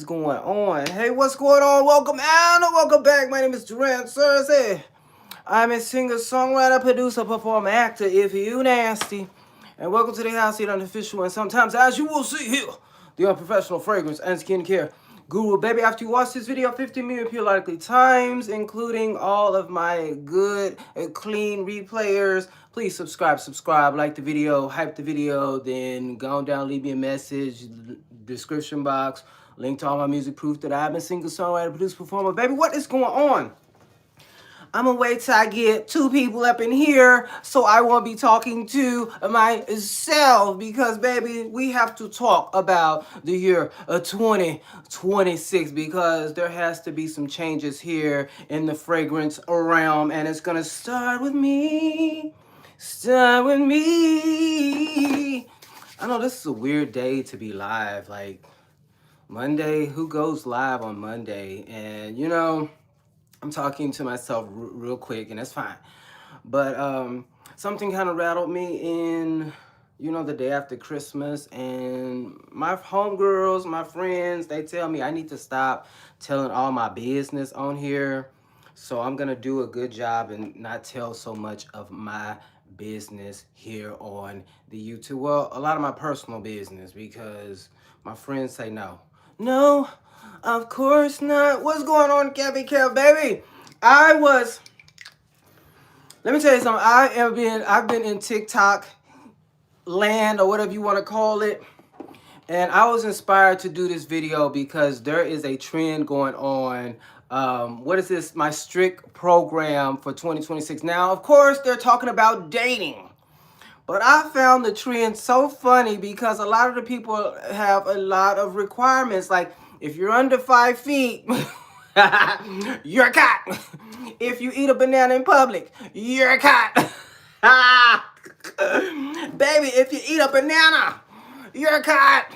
is going on? Hey, what's going on? Welcome and welcome back. My name is Durant Thursday. I'm a singer, songwriter, producer, performer, actor, if you nasty. And welcome to the house here, unofficial, and sometimes, as you will see here, the unprofessional fragrance and skincare guru. Baby, after you watch this video 50 million periodically times, including all of my good, clean replayers, please subscribe, like the video, hype the video, then go on down, leave me a message, description box, link to all my music, proof that I've been singer, songwriter, producer, performer. Baby, what is going on? I'm gonna wait till I get two people up in here so I won't be talking to myself because, baby, we have to talk about the year 2026 because there has to be some changes here in the fragrance realm, and it's gonna start with me. Start with me. I know this is a weird day to be live, like Monday. Who goes live on Monday? And you know, I'm talking to myself real quick, and that's fine. But something kind of rattled me in, you know, the day after Christmas, and my homegirls, my friends, they tell me I need to stop telling all my business on here. So I'm gonna do a good job and not tell so much of my business here on the YouTube. Well, a lot of my personal business, because my friends say no. No, of course not. What's going on, Kevy Kev, baby? Let me tell you something. I've been in TikTok land, or whatever you want to call it. And I was inspired to do this video because there is a trend going on. What is this? My strict program for 2026. Now, of course, they're talking about dating. But I found the trend so funny because a lot of the people have a lot of requirements. Like, if you're under 5 feet, you're a cat. If you eat a banana in public, you're a cat. Baby, if you eat a banana, you're a cat.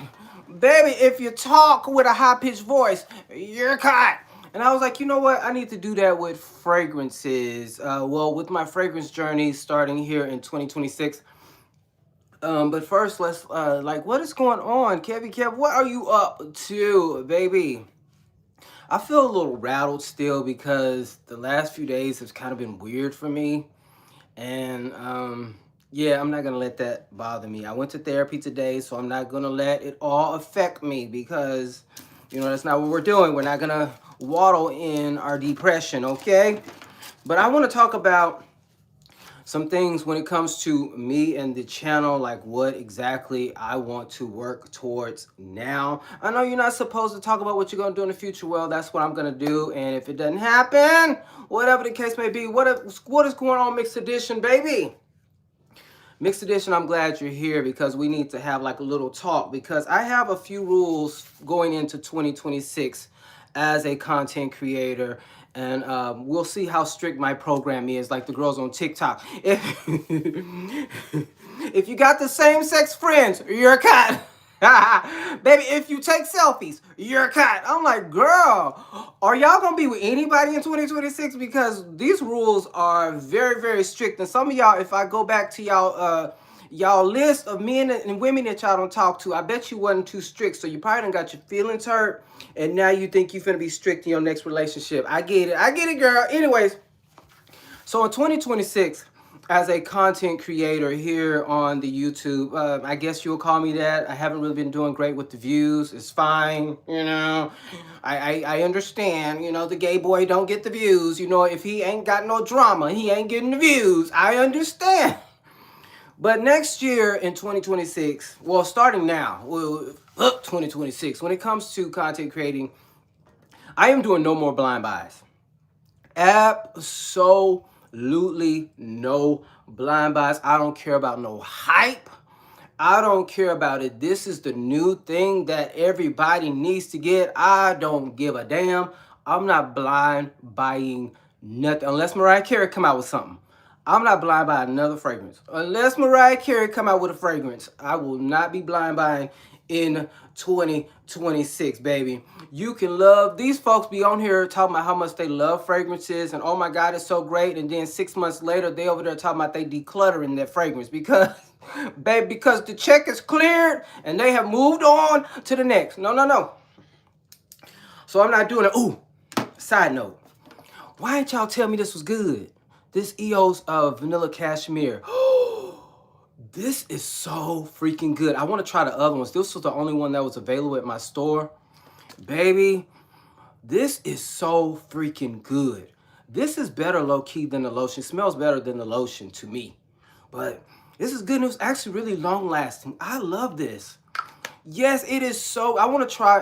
Baby, if you talk with a high-pitched voice, you're a cat. And I was like, you know what? I need to do that with fragrances. Well, with my fragrance journey starting here in 2026. But first, let's, what is going on? Kevy Kev, what are you up to, baby? I feel a little rattled still because the last few days have kind of been weird for me. And, yeah, I'm not going to let that bother me. I went to therapy today, so I'm not going to let it all affect me because, you know, that's not what we're doing. We're not going to waddle in our depression, okay? But I want to talk about some things when it comes to me and the channel, like what exactly I want to work towards now. I know you're not supposed to talk about what you're going to do in the future. Well, that's what I'm going to do. And if it doesn't happen, whatever the case may be, what is going on, Mixed Edition, baby? Mixed Edition, I'm glad you're here because we need to have like a little talk because I have a few rules going into 2026 as a content creator. And we'll see how strict my program is, like the girls on TikTok. If you got the same-sex friends, you're a cat. Baby, if you take selfies, you're a cat. I'm like, girl, are y'all going to be with anybody in 2026? Because these rules are very, very strict. And some of y'all, if I go back to y'all list of men and women that y'all don't talk to, I bet you wasn't too strict. So you probably done got your feelings hurt. And now you think you're finna be strict in your next relationship. I get it, girl. Anyways, so in 2026, as a content creator here on the YouTube, I guess you'll call me that. I haven't really been doing great with the views. It's fine, you know. I understand, you know, the gay boy don't get the views. You know, if he ain't got no drama, he ain't getting the views. I understand. But next year in 2026, well, starting now, 2026, when it comes to content creating, I am doing no more blind buys. Absolutely no blind buys. I don't care about no hype. I don't care about it. This is the new thing that everybody needs to get. I don't give a damn. I'm not blind buying nothing unless Mariah Carey come out with something. I'm not blind buying another fragrance. Unless Mariah Carey come out with a fragrance, I will not be blind buying in 2026, baby. You can love, these folks be on here talking about how much they love fragrances and oh my God, it's so great. And then 6 months later, they over there talking about they decluttering their fragrance because, baby, because the check is cleared and they have moved on to the next. No. So I'm not doing it. Ooh, side note. Why didn't y'all tell me this was good? This EO's Vanilla Cashmere. This is so freaking good. I want to try the other ones. This was the only one that was available at my store. Baby, this is so freaking good. This is better low-key than the lotion. It smells better than the lotion to me. But this is good news. Actually really long-lasting. I love this. Yes, it is so... I want to try...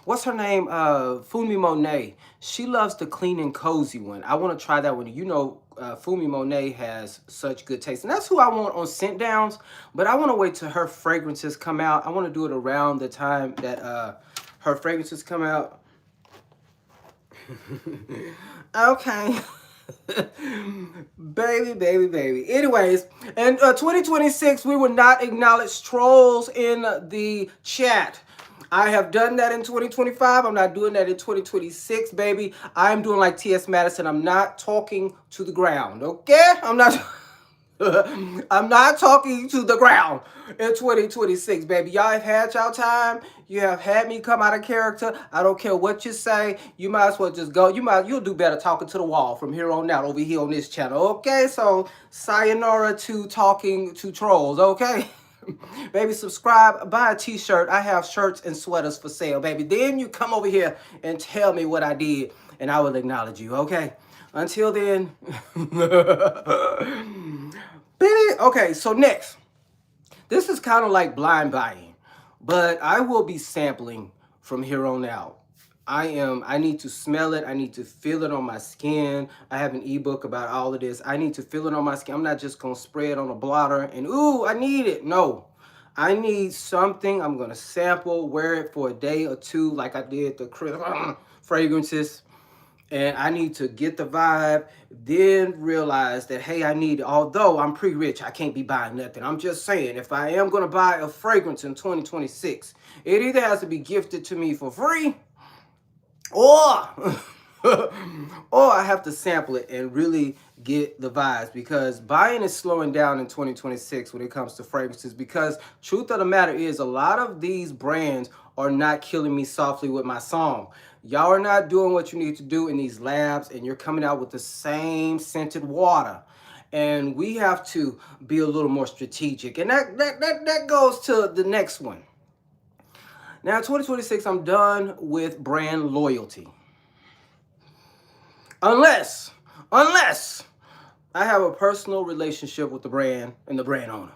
what's her name? Fumi Monet. She loves the clean and cozy one. I want to try that one. You know, Fumi Monet has such good taste. And that's who I want on scent downs. But I want to wait till her fragrances come out. I want to do it around the time that her fragrances come out. Okay. Baby, baby, baby. Anyways, in 2026, we will not acknowledge trolls in the chat. I have done that in 2025. I'm not doing that in 2026, baby. I'm doing like T.S. Madison. I'm not talking to the ground, okay? I'm not talking to the ground in 2026, baby. Y'all have had y'all time. You have had me come out of character. I don't care what you say. You might as well just go. You'll do better talking to the wall from here on out over here on this channel, okay? So, sayonara to talking to trolls, okay? Baby, subscribe, buy a t-shirt. I have shirts and sweaters for sale, baby. Then you come over here and tell me what I did, and I will acknowledge you, okay? Until then, baby, okay, so next. This is kind of like blind buying, but I will be sampling from here on out. I need to smell it. I need to feel it on my skin. I have an ebook about all of this. I need to feel it on my skin. I'm not just going to spray it on a blotter and, ooh, I need it. No, I need something. I'm going to sample, wear it for a day or two like I did the fragrances. And I need to get the vibe, then realize that, hey, I need it. Although I'm pretty rich, I can't be buying nothing. I'm just saying, if I am going to buy a fragrance in 2026, it either has to be gifted to me for free, or or I have to sample it and really get the vibes, because buying is slowing down in 2026 when it comes to fragrances, because truth of the matter is a lot of these brands are not killing me softly with my song. Y'all are not doing what you need to do in these labs, and you're coming out with the same scented water. And we have to be a little more strategic. And that goes to the next one. Now, 2026, I'm done with brand loyalty. Unless I have a personal relationship with the brand and the brand owner.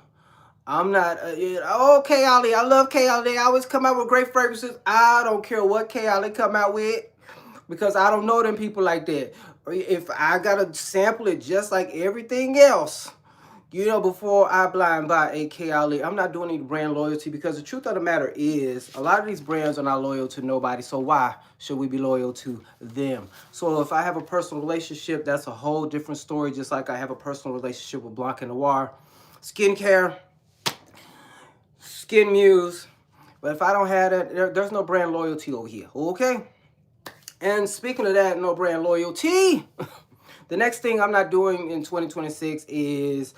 I'm not, okay, Ali, I love K.Ali. They always come out with great fragrances. I don't care what K.Ali come out with, because I don't know them people like that. If I got to sample it just like everything else, you know, before I blind buy a K.Ali, I'm not doing any brand loyalty, because the truth of the matter is a lot of these brands are not loyal to nobody. So why should we be loyal to them? So if I have a personal relationship, that's a whole different story. Just like I have a personal relationship with Blanc and Noire, skincare, Skin Muse. But if I don't have that, there's no brand loyalty over here, okay? And speaking of that, no brand loyalty, the next thing I'm not doing in 2026 is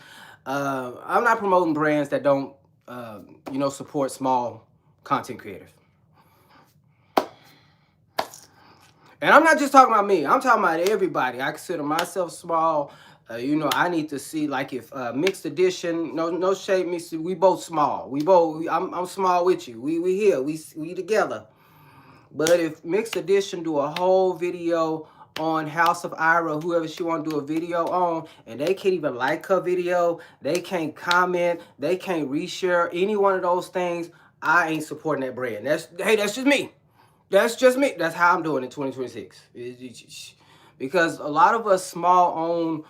I'm not promoting brands that don't, you know, support small content creators. And I'm not just talking about me. I'm talking about everybody. I consider myself small. You know, I need to see, like, if Mixed Edition, no shade, Mixed, we both small. I'm small with you. We here. We together. But if Mixed Edition do a whole video on House of Ira, whoever she want to do a video on, and they can't even like her video, they can't comment, they can't reshare any one of those things, I ain't supporting that brand. That's just me. That's just me. That's how I'm doing in 2026. Because a lot of us small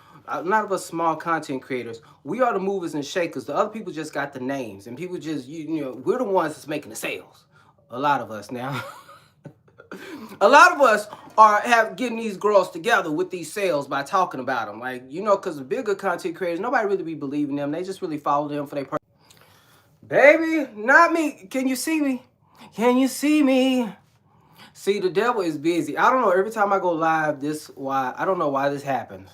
content creators, we are the movers and shakers. The other people just got the names, and people just, you know, we're the ones that's making the sales. A lot of us now. A lot of us are getting these girls together with these sales by talking about them. Like, you know, because the bigger content creators, nobody really be believing them. They just really follow them for their person. Baby, not me. Can you see me? Can you see me? See, the devil is busy. I don't know. Every time I go live, I don't know why this happens.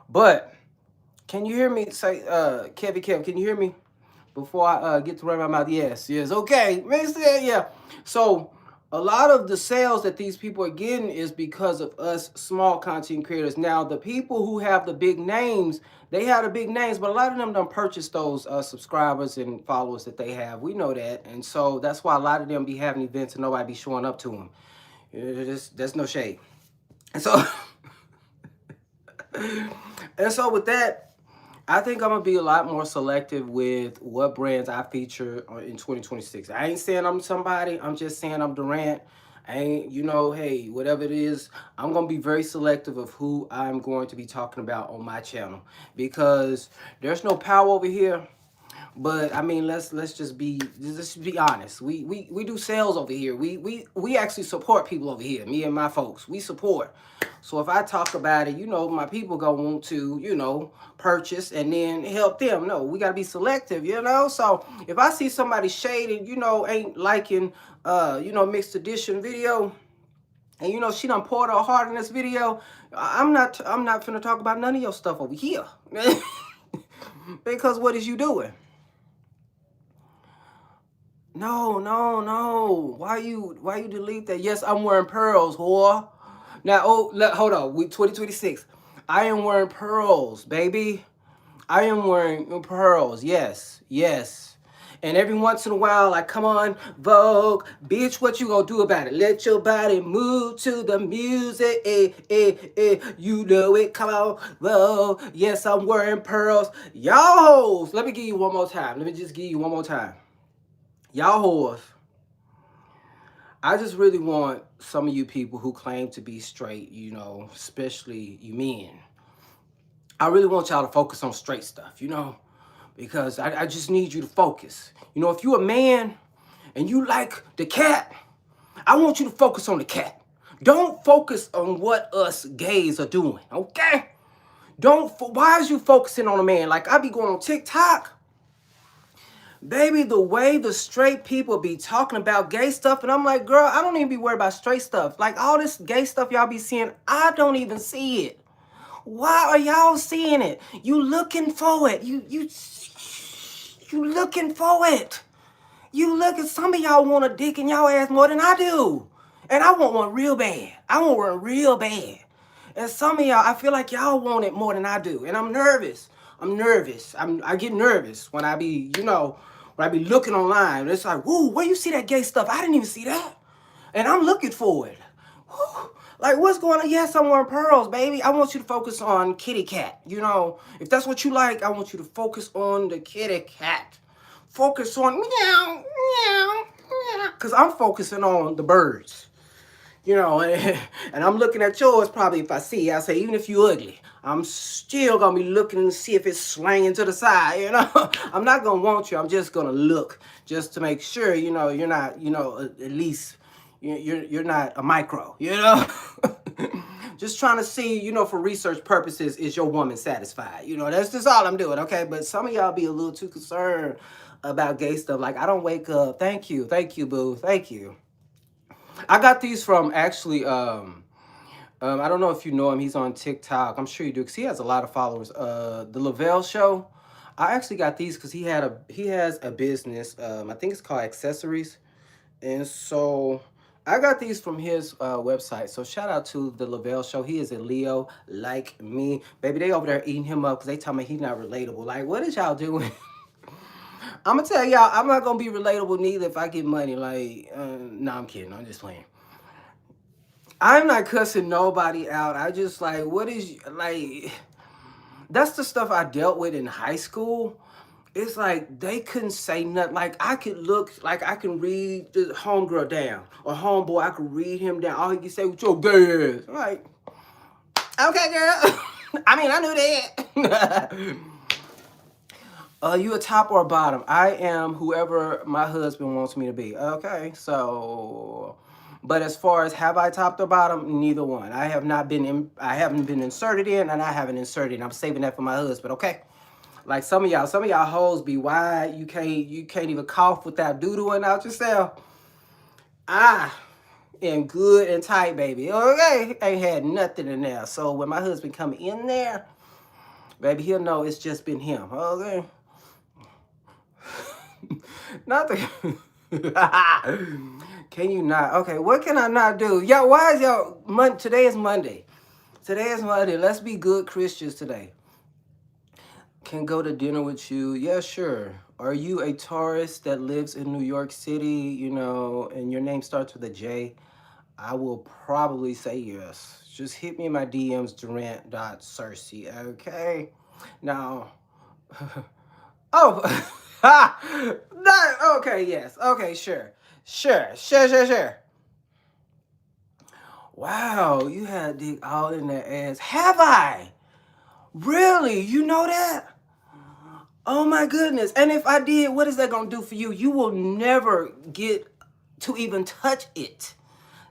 But can you hear me? Say, Kev, can you hear me? Before I get to run my mouth. Yes, okay. Yeah. So, A lot of the sales that these people are getting is because of us small content creators. Now, the people who have the big names, they have the big names, but a lot of them don't purchase those subscribers and followers that they have. We know that. And so that's why a lot of them be having events and nobody be showing up to them. There's no shade. And so, and so with that, I think I'm gonna be a lot more selective with what brands I feature in 2026. I ain't saying I'm somebody. I'm just saying I'm Durant. I ain't, hey, whatever it is, I'm gonna be very selective of who I'm going to be talking about on my channel because there's no power over here. But I mean, let's just be honest. We do sales over here. We actually support people over here. Me and my folks, we support. So if I talk about it, my people gonna want to, purchase and then help them. No, we gotta be selective, So if I see somebody shaded, ain't liking, mixed edition video, and she done poured her heart in this video, I'm not finna talk about none of your stuff over here. Because what is you doing? No, no, no. Why you delete that? Yes, I'm wearing pearls, whore. Now, hold on. 2026. I am wearing pearls, baby. I am wearing pearls. Yes, yes. And every once in a while, like, come on, Vogue, bitch, what you gonna do about it? Let your body move to the music, you know it, come on, Vogue. Yes, I'm wearing pearls. Y'all hoes, let me give you one more time. Let me just give you one more time. Y'all whores, I just really want some of you people who claim to be straight, especially you men. I really want y'all to focus on straight stuff, because I just need you to focus. If you're a man and you like the cat, I want you to focus on the cat. Don't focus on what us gays are doing, okay? Why is you focusing on a man? Like, I be going on TikTok. Baby, the way the straight people be talking about gay stuff, and I'm like, girl, I don't even be worried about straight stuff. Like, all this gay stuff y'all be seeing, I don't even see it. Why are y'all seeing it? You looking for it. You looking for it. Some of y'all want a dick in y'all ass more than I do. And I want one real bad. I want one real bad. And some of y'all, I feel like y'all want it more than I do. And I'm nervous. I get nervous when I be, when I be looking online. It's like, woo, where you see that gay stuff? I didn't even see that. And I'm looking for it. Woo. Like, what's going on? Yes, I'm wearing pearls, baby. I want you to focus on kitty cat. If that's what you like, I want you to focus on the kitty cat. Focus on meow, meow, meow. Because I'm focusing on the birds. And I'm looking at yours probably if I see. I say, even if you ugly, I'm still going to be looking to see if it's slanging to the side, I'm not going to want you. I'm just going to look just to make sure, you're not, at least you're not a micro, Just trying to see, for research purposes, is your woman satisfied? That's just all I'm doing, okay? But some of y'all be a little too concerned about gay stuff. Like, I don't wake up. Thank you, boo. Thank you. I got these from actually, I don't know if you know him. He's on TikTok. I'm sure you do because he has a lot of followers. The Lavelle Show. I actually got these because he has a business. I think it's called Accessories. And so I got these from his website. So shout out to the Lavelle Show. He is a Leo like me. Baby, they over there eating him up because they tell me he's not relatable. Like, what is y'all doing? I'm going to tell y'all, I'm not going to be relatable neither if I get money. Like, no, I'm kidding. I'm just playing. I'm not cussing nobody out. I just like, what is, like, that's the stuff I dealt with in high school. It's like they couldn't say nothing. Like, I could look, like I can read the homegirl down. Or homeboy, I could read him down. All he can say was your gay ass. I'm like, okay, girl. I mean, I knew that. You a top or a bottom? I am whoever my husband wants me to be. Okay, so, but as far as have I topped or bottom, neither one. I haven't been inserted in, and I haven't inserted in. I'm saving that for my husband. Okay, like some of y'all hoes be wide. You can't even cough without doodling out yourself. And good and tight, baby. Okay, ain't had nothing in there. So when my husband come in there, baby, he'll know it's just been him. Okay. Not the Can you not? Okay, what can I not do? Yo, why is y'all, today is Monday. Today is Monday. Let's be good Christians today. Can go to dinner with you? Yeah, sure. Are you a tourist that lives in New York City, and your name starts with a J? I will probably say yes. Just hit me in my DMs, Durant.Cersei, okay? Now, oh, no, okay, yes, okay, sure. Sure. Wow, you had dick all in that ass. Have I? Really? You know that? Oh my goodness. And if I did, what is that going to do for you? You will never get to even touch it.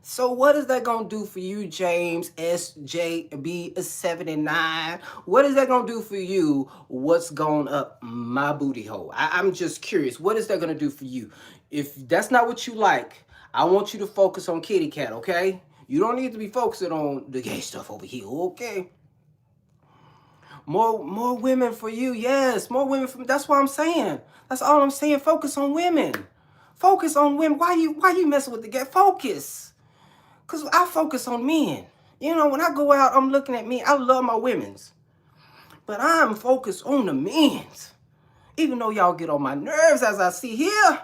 So what is that going to do for you, James SJB79? What is that going to do for you? What's going up my booty hole? I'm just curious. What is that going to do for you? If that's not what you like, I want you to focus on kitty cat, okay? You don't need to be focusing on the gay stuff over here, okay? More women for you, yes. More women for me. That's what I'm saying. That's all I'm saying. Focus on women. Focus on women. Why you messing with the gay? Focus. Because I focus on men. When I go out, I'm looking at men. I love my women's. But I'm focused on the men's. Even though y'all get on my nerves as I see here.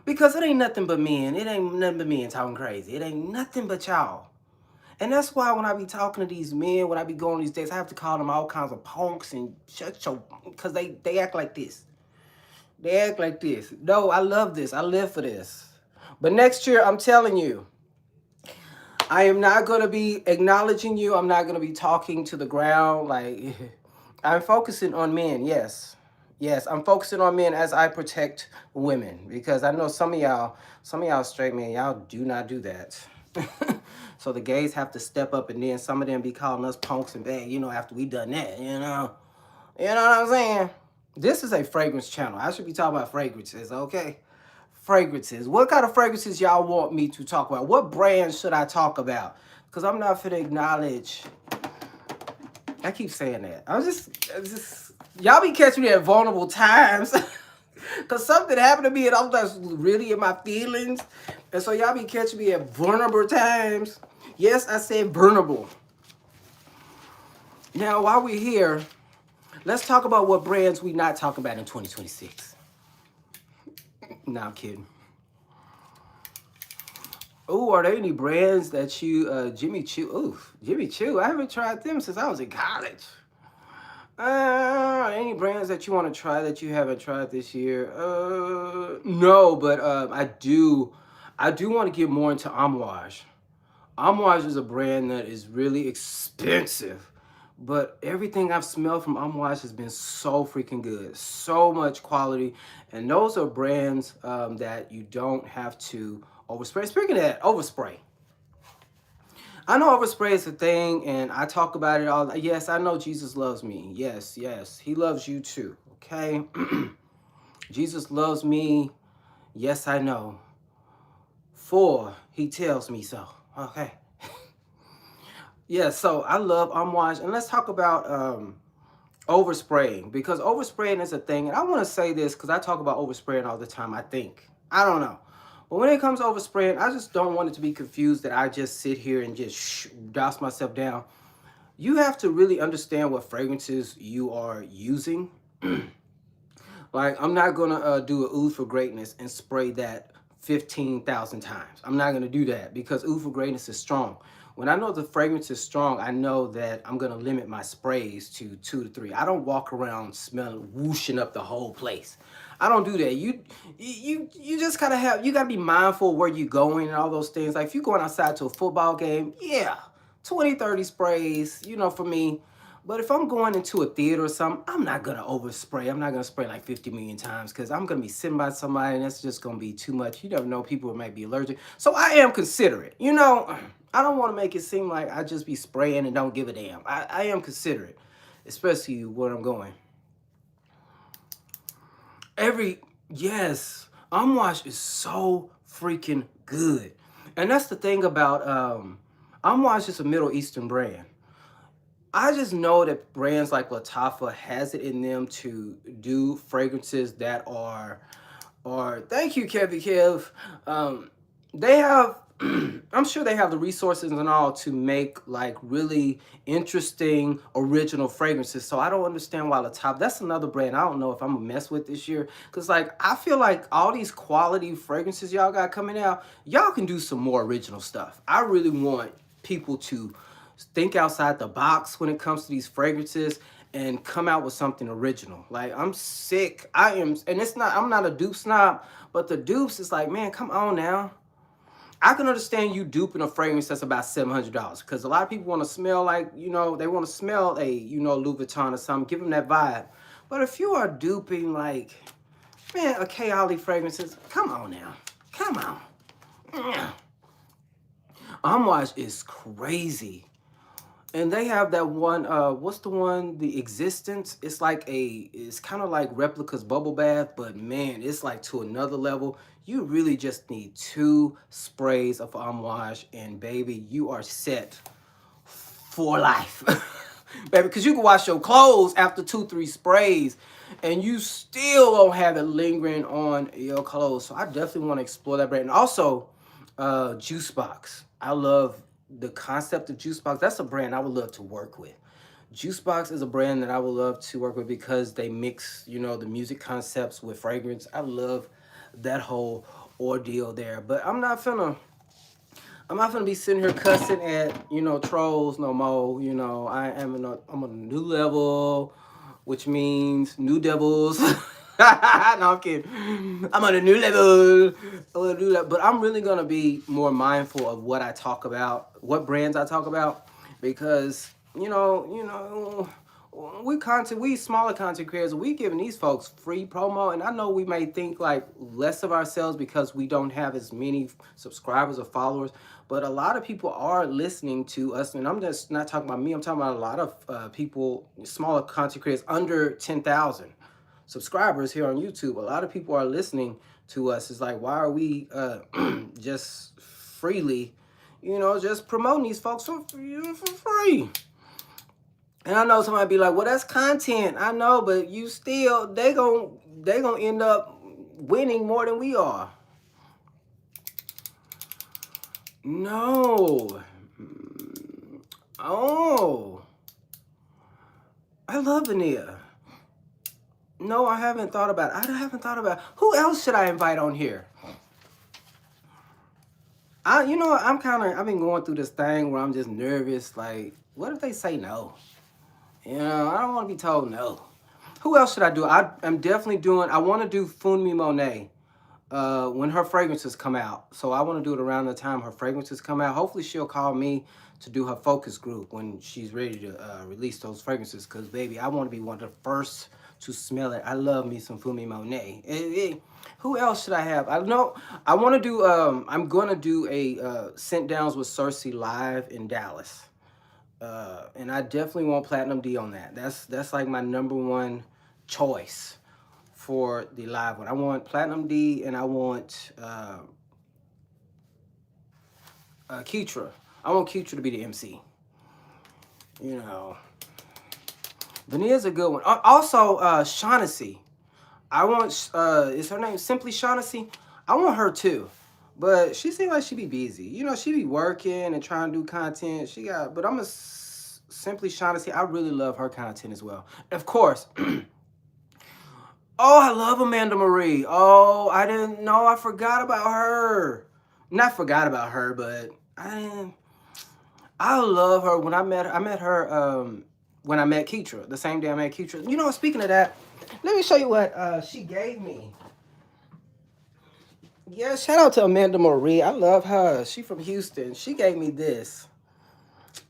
Because it ain't nothing but men. It ain't nothing but men talking crazy. It ain't nothing but y'all. And that's why when I be talking to these men, when I be going these days, I have to call them all kinds of punks and because they act like this. They act like this. No, I love this. I live for this. But next year, I'm telling you, I am not going to be acknowledging you. I'm not going to be talking to the ground. Like, I'm focusing on men, yes. Yes, I'm focusing on men as I protect women. Because I know some of y'all straight men, y'all do not do that. So the gays have to step up, and then some of them be calling us punks and bad, after we done that, You know what I'm saying? This is a fragrance channel. I should be talking about fragrances, okay? Fragrances. What kind of fragrances y'all want me to talk about? What brands should I talk about? Because I'm not finna acknowledge. I keep saying that. I'm just y'all be catching me at vulnerable times. Because something happened to me and I'm just really in my feelings. And so y'all be catching me at vulnerable times. Yes, I said vulnerable. Now, while we're here, let's talk about what brands we not talking about in 2026. No, I'm kidding. Oh, are there any brands that you, Jimmy Choo? Ooh, Jimmy Choo. I haven't tried them since I was in college. Any brands that you want to try that you haven't tried this year? No, but I do want to get more into Amouage. Amouage is a brand that is really expensive, but everything I've smelled from Amouage has been so freaking good, so much quality, and those are brands that you don't have to overspray. Speaking of that, overspray. I know overspray is a thing, and I talk about it all. Yes, I know Jesus loves me. Yes, he loves you too, okay? Jesus loves me. Yes, I know. For he tells me so, okay? Yeah, so I love Amouage, and let's talk about overspraying, because overspraying is a thing, and I want to say this because I talk about overspraying all the time, I think. I don't know. But when it comes to overspraying, I just don't want it to be confused that I just sit here and just douse myself down. You have to really understand what fragrances you are using. Like, I'm not going to do an Oud for Greatness and spray that 15,000 times. I'm not going to do that because Oud for Greatness is strong. When I know the fragrance is strong, I know that I'm going to limit my sprays to 2 to 3. I don't walk around smelling, whooshing up the whole place. I don't do that. You just gotta you gotta be mindful where you're going and all those things. Like if you're going outside to a football game, yeah, 20, 30 sprays, for me. But if I'm going into a theater or something, I'm not gonna overspray. I'm not gonna spray like 50 million times because I'm gonna be sitting by somebody and that's just gonna be too much. You never know, people might be allergic. So I am considerate. I don't want to make it seem like I just be spraying and don't give a damn. I am considerate, especially where I'm going. Yes, Amouage is so freaking good. And that's the thing about Amouage is a Middle Eastern brand. I just know that brands like Lattafa has it in them to do fragrances that are thank you, Kevy Kev, they have I'm sure they have the resources and all to make like really interesting original fragrances. So I don't understand why the top, that's another brand I don't know if I'm gonna mess with this year. Cause like I feel like all these quality fragrances y'all got coming out, y'all can do some more original stuff. I really want people to think outside the box when it comes to these fragrances and come out with something original. Like I'm sick. I am, and it's not, I'm not a dupe snob, but the dupes is like, man, come on now. I can understand you duping a fragrance that's about $700 because a lot of people want to smell like, you know, they want to smell a, you know, Louis Vuitton or something, give them that vibe. But if you are duping like, man, a Kayali fragrances, come on now. Come on. Mm. Amouage is crazy. And they have that one, what's the one? The Existence. It's like it's kind of like Replica's Bubble Bath, but man, it's like to another level. You really just need 2 sprays of Amouage, and baby, you are set for life. Baby, because you can wash your clothes after 2, 3 sprays, and you still don't have it lingering on your clothes. So I definitely want to explore that brand. And also, Juice Box. I love the concept of Juice Box. That's a brand I would love to work with. Juice Box is a brand that I would love to work with because they mix, you know, the music concepts with fragrance. I love that whole ordeal there. But I'm not gonna be sitting here cussing at, you know, trolls no more. You know, I'm on a new level, which means new devils. No, I'm kidding. I'm on a new level. But I'm really gonna be more mindful of what I talk about, what brands I talk about, because we smaller content creators, we giving these folks free promo, and I know we may think like less of ourselves because we don't have as many subscribers or followers, but a lot of people are listening to us, and I'm just not talking about me. I'm talking about a lot of people, smaller content creators under 10,000 subscribers here on YouTube. A lot of people are listening to us. It's like, why are we just freely, just promoting these folks for free? And I know somebody be like, well, that's content. I know, but you still, they gonna end up winning more than we are. No. Oh. I love vanilla. No, I haven't thought about it. I haven't thought about it. Who else should I invite on here? I've been going through this thing where I'm just nervous. Like, what if they say no? I don't want to be told no. Who else should I do? I'm definitely doing, I want to do Funmi Monet when her fragrances come out. So I want to do it around the time her fragrances come out. Hopefully she'll call me to do her focus group when she's ready to release those fragrances. Because, baby, I want to be one of the first to smell it. I love me some Funmi Monet. Who else should I have? I know I want to do, I'm going to do a Scent Downs with Cersei live in Dallas. And I definitely want Platinum D on that. That's like my #1 choice for the live one. I want Platinum D, and I want Keitra. I want Keitra to be the MC. Vanilla's a good one. Also, Shaughnessy. I want, is her name Simply Shaughnessy? I want her too. But she seems like she be busy. She be working and trying to do content. But I'm a Simply Shaughnessy. I really love her content as well. Of course. Oh, I love Amanda Marie. Oh, I didn't know. I forgot about her. Not forgot about her, but I love her. When I met her when I met Keitra, the same day I met Keitra. Speaking of that, let me show you what she gave me. Yeah, shout out to Amanda Marie. I love her. She from Houston. She gave me this.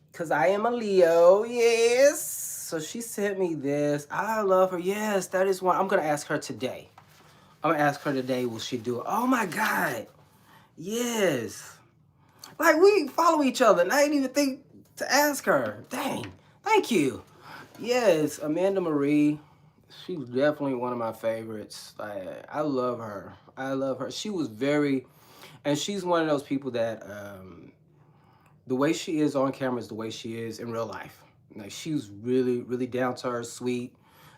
Because I am a Leo. Yes. So she sent me this. I love her. Yes, that is one. I'm going to ask her today. I'm going to ask her today, will she do it? Oh, my God. Yes. Like, we follow each other, and I didn't even think to ask her. Dang. Thank you. Yes, Amanda Marie. She's definitely one of my favorites. I love her. I love her. She was and she's one of those people that the way she is on camera is the way she is in real life. Like, she's really, really down to earth, sweet.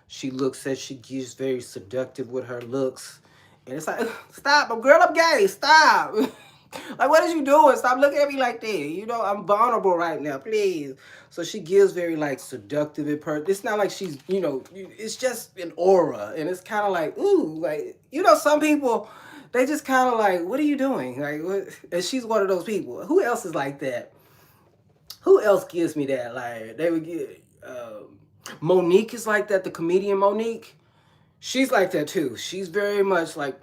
She she's very seductive with her looks. And it's like, stop, girl, I'm gay, stop. Like, what is you doing? Stop looking at me like that. You know, I'm vulnerable right now, please. So she gives very like seductive in person. It's not like she's, you know, it's just an aura. And it's kind of like, ooh, like, you know, some people, they just kind of like, what are you doing? Like, what? And she's one of those people. Who else is like that? Who else gives me that? Like, they would get, Monique is like that, the comedian Monique. She's like that too. She's very much like,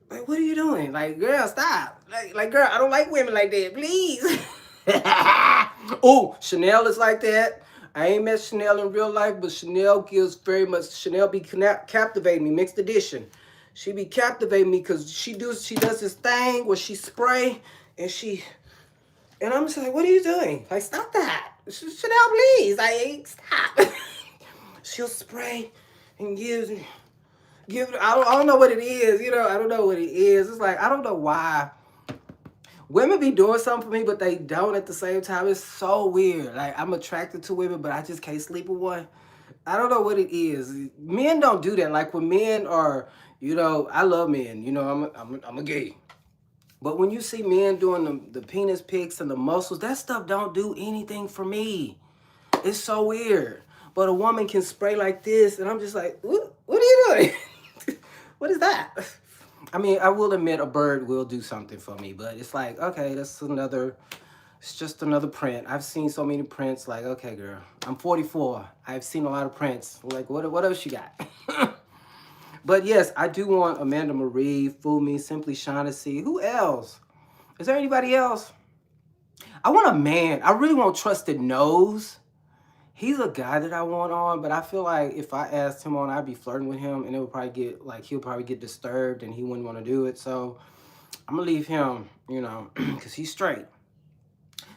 what are you doing? Like, girl, stop. Like, girl, I don't like women like that. Please. Oh, Chanel is like that. I ain't met Chanel in real life, but Chanel gives very much. Chanel be captivating me. Mixed edition. She be captivating me because she does this thing where she spray and I'm just like, what are you doing? Like, stop that. Chanel, please. Like, stop. She'll spray and I don't know what it is, you know, I don't know what it is. It's like, I don't know why women be doing something for me, but they don't at the same time. It's so weird. Like, I'm attracted to women, but I just can't sleep with one. I don't know what it is. Men don't do that. Like, when men are, you know, I love men. You know, I'm a gay. But when you see men doing the penis pics and the muscles, that stuff don't do anything for me. It's so weird. But a woman can spray like this, and I'm just like, what are you doing? What is that? I mean, I will admit a bird will do something for me, but it's like, okay, it's just another print. I've seen so many prints, like, okay, girl, I'm 44. I've seen a lot of prints. Like, what else you got? But yes, I do want Amanda Marie, Fumi, Simply Shaughnessy. Who else? Is there anybody else? I want a man. I really want Trusted Nose. He's a guy that I want on, but I feel like if I asked him on, I'd be flirting with him, and it would probably get, like, he'll probably get disturbed, and he wouldn't want to do it. So I'm going to leave him, you know, because he's straight.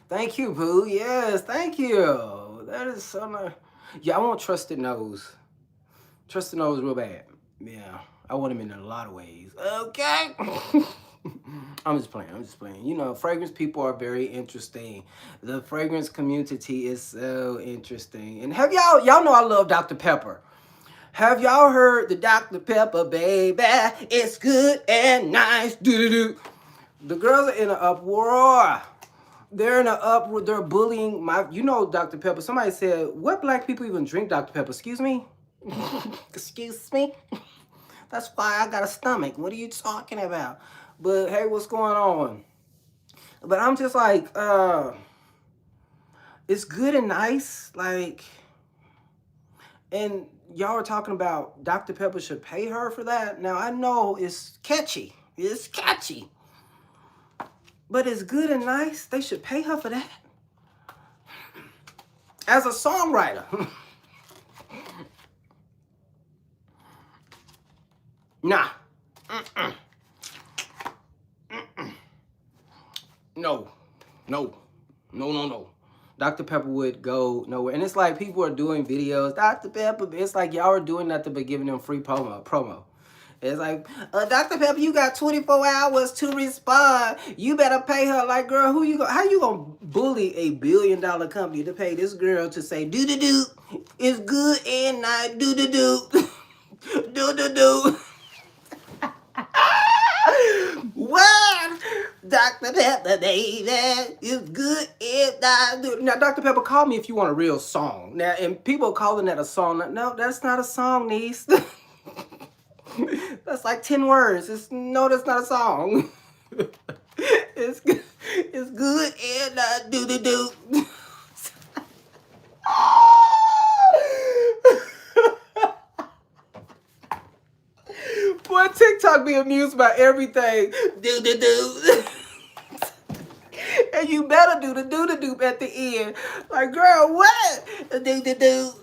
Thank you, Pooh. Yes, thank you. That is so nice. Yeah, I want Trusted Nose. Trusted Nose real bad. Yeah, I want him in a lot of ways. Okay. I'm just playing. You know, fragrance people are very interesting. The fragrance community is so interesting. And have y'all know I love Dr. Pepper. Have y'all heard the Dr. Pepper, baby? It's good and nice. Doo-doo-doo. The girls are in an uproar. They're in an uproar. They're bullying you know, Dr. Pepper. Somebody said, what black people even drink Dr. Pepper? Excuse me? Excuse me? That's why I got a stomach. What are you talking about? But hey, what's going on? But I'm just like, it's good and nice. Like, and y'all are talking about Dr. Pepper should pay her for that. Now, I know it's catchy. It's catchy. But it's good and nice. They should pay her for that. As a songwriter. Nah. Mm-mm. Mm-mm. No. Dr. Pepper would go nowhere. And it's like people are doing videos. Dr. Pepper, it's like y'all are doing nothing but giving them free promo. It's like, Dr. Pepper, you got 24 hours to respond. You better pay her. Like, girl, how you gonna bully a $1 billion company to pay this girl to say, do-do-do, it's good and nice, do-do-do, do-do-do. What? Dr. Pepper, baby, is good and nice. Now, Dr. Pepper, call me if you want a real song. Now, and people calling that a song. No, that's not a song, niece. That's like 10 words. No, that's not a song. It's good and do-do-do. Boy, TikTok be amused by everything. Do-do-do. And you better do the do-do-do at the end. Like, girl, what? Do-do-do.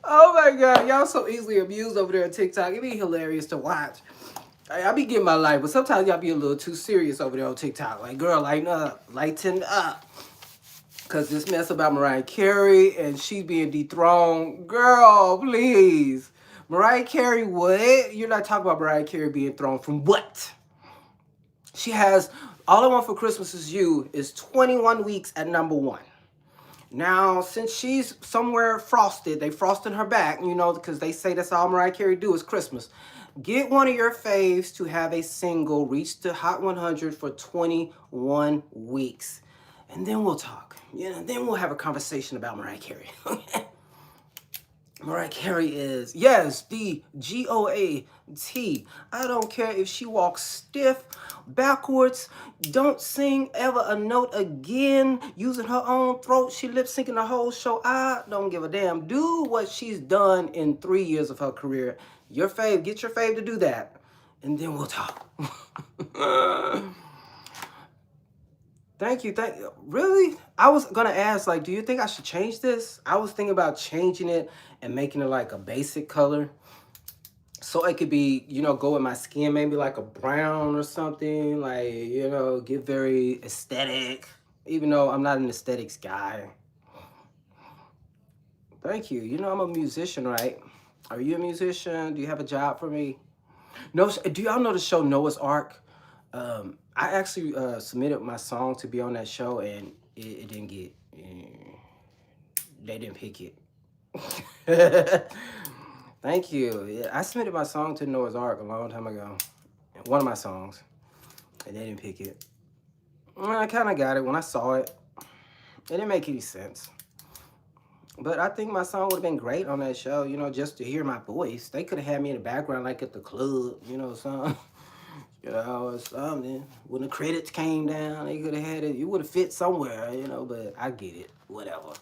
Oh my God, y'all so easily amused over there on TikTok. It be hilarious to watch. I be getting my life, but sometimes y'all be a little too serious over there on TikTok. Like, girl, lighten up, lighten up. Because this mess about Mariah Carey and she being dethroned. Girl, please. Mariah Carey, what? You're not talking about Mariah Carey being thrown from what? She has All I Want for Christmas Is You is 21 weeks at #1. Now, since she's somewhere frosted, they frosted her back, you know, because they say that's all Mariah Carey do is Christmas. Get one of your faves to have a single reach the Hot 100 for 21 weeks. And then we'll talk. You know, then we'll have a conversation about Mariah Carey. Mariah Carey is, yes, the G-O-A-T. I don't care if she walks stiff, backwards, don't sing ever a note again, using her own throat, she lip syncing the whole show. I don't give a damn. Do what she's done in 3 years of her career. Your fave, get your fave to do that. And then we'll talk. Thank you. Really? I was gonna ask, like, do you think I should change this? I was thinking about changing it and making it like a basic color, so it could be, you know, go with my skin, maybe like a brown or something, like, you know, get very aesthetic. Even though I'm not an aesthetics guy. Thank you. You know, I'm a musician, right? Are you a musician? Do you have a job for me? No. Do y'all know the show Noah's Ark? I actually submitted my song to be on that show, and it didn't get. They didn't pick it. Thank you. Yeah, I submitted my song to Noah's Ark a long time ago. One of my songs, and they didn't pick it. Well, I kind of got it when I saw it. It didn't make any sense. But I think my song would have been great on that show, you know, just to hear my voice. They could have had me in the background, like at the club, you know, something. You know, or something. When the credits came down, they could have had it. You would have fit somewhere, you know, but I get it. Whatever.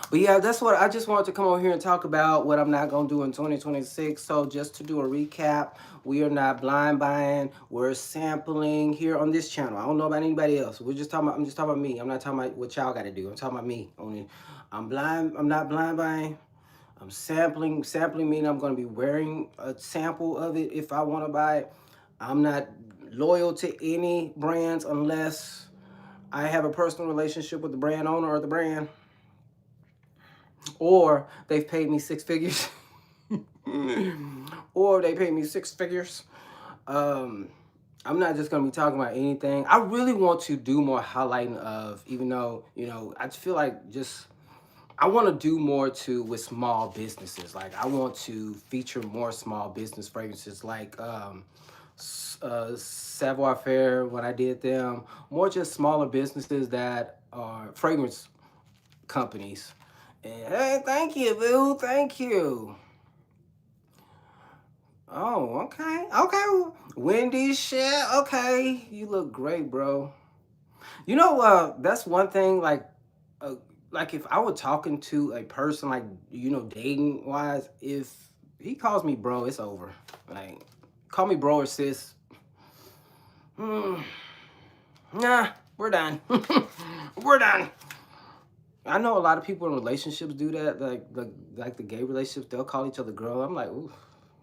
But yeah, that's what I just wanted to come over here and talk about what I'm not going to do in 2026. So just to do a recap, we are not blind buying. We're sampling here on this channel. I don't know about anybody else. I'm just talking about me. I'm not talking about what y'all got to do. I'm talking about me only. I'm not blind buying. I'm sampling. Sampling meaning I'm going to be wearing a sample of it if I want to buy it. I'm not loyal to any brands unless I have a personal relationship with the brand owner or the brand, or they've paid me 6 figures. Or they paid me 6 figures. I'm not just going to be talking about anything. I really want to do more highlighting of, even though, you know, I feel like just, I want to do more too with small businesses. Like, I want to feature more small business fragrances, like Savoir Faire, when I did them. More just smaller businesses that are fragrance companies. And, hey, thank you, boo. Thank you. Oh, okay. Okay. Windy shit. Okay. You look great, bro. You know, that's one thing, like if I were talking to a person, like, you know, dating wise, if he calls me bro, it's over. Like, call me bro or sis. Nah, we're done. We're done. I know a lot of people in relationships do that, like the gay relationships, they'll call each other girl. I'm like, ooh,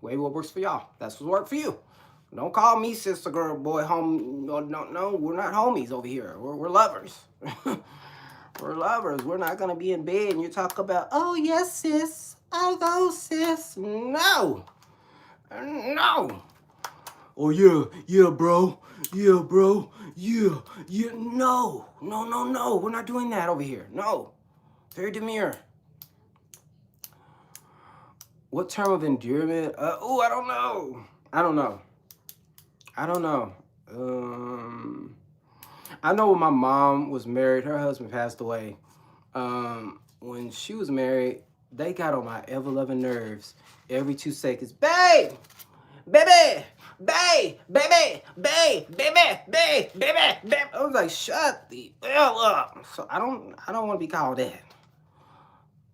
way what works for y'all. That's what works for you. Don't call me sister, girl, boy, home. No, we're not homies over here. We're lovers. We're lovers. We're not gonna be in bed and you talk about, oh yes, sis. I'll go, sis. No. No. Oh yeah, bro. Yeah, bro. Yeah. No. We're not doing that over here. No. Very demure. What term of endearment? Oh, I don't know. I know when my mom was married, her husband passed away. When she was married, they got on my ever-loving nerves every 2 seconds. Babe! Baby! Babe! Baby! Babe! Baby! Babe! Baby! Babe! I was like, shut the hell up. So I don't want to be called that.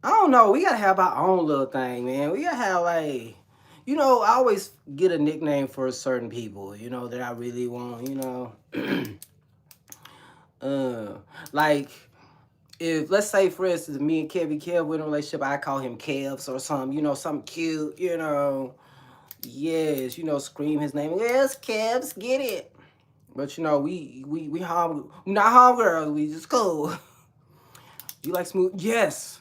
I don't know. We gotta have our own little thing, man. We gotta have, like, you know, I always get a nickname for certain people, you know, that I really want, you know. Like, if, let's say, for instance, me and Kev were in a relationship, I call him Kevs or something, you know, something cute, you know. Yes, you know, scream his name. Yes, Kevs, get it. But, you know, we home, not home girls, we just cool. You like smooth? Yes.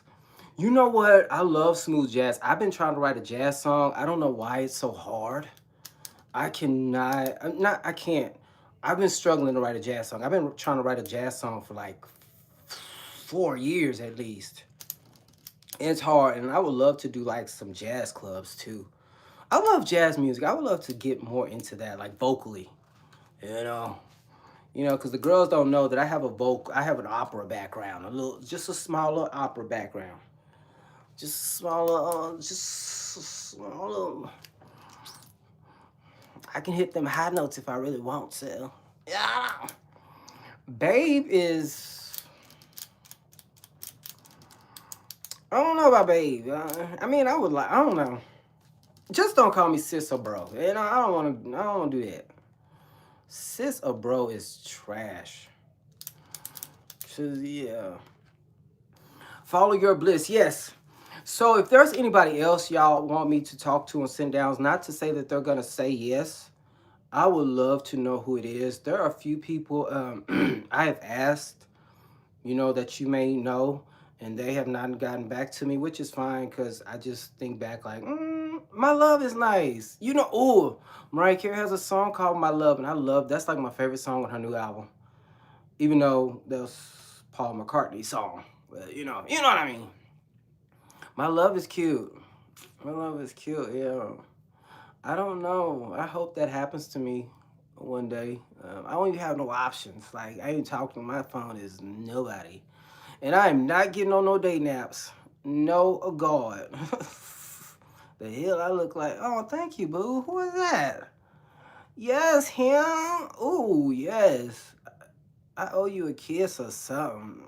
You know what? I love smooth jazz. I've been trying to write a jazz song. I don't know why it's so hard. I can't. I've been struggling to write a jazz song. I've been trying to write a jazz song for like 4 years at least. It's hard, and I would love to do like some jazz clubs too. I love jazz music. I would love to get more into that, like vocally, you know. Because the girls don't know that I have an opera background, just a small little opera background. Just a small little, just a small little. I can hit them high notes if I really want to. Yeah. Babe is, I don't know about Babe. I mean, I don't know. Just don't call me sis or bro. I don't want to do that. Sis or bro is trash. Yeah. Follow your bliss. Yes. So if there's anybody else y'all want me to talk to and send downs, not to say that they're going to say yes, I would love to know who it is. There are a few people I have asked, that you may know, and they have not gotten back to me, which is fine because I just think back like, my love is nice. Mariah Carey has a song called My Love, and that's like my favorite song on her new album. Even though that's Paul McCartney's song. But you know what I mean. My Love is cute. My Love is cute, yeah. I don't know. I hope that happens to me one day. I don't even have no options. Like, I ain't talking. My phone is nobody. And I am not getting on no day naps. No, God. The hell I look like. Oh, thank you, boo. Who is that? Yes, him. Oh, yes. I owe you a kiss or something.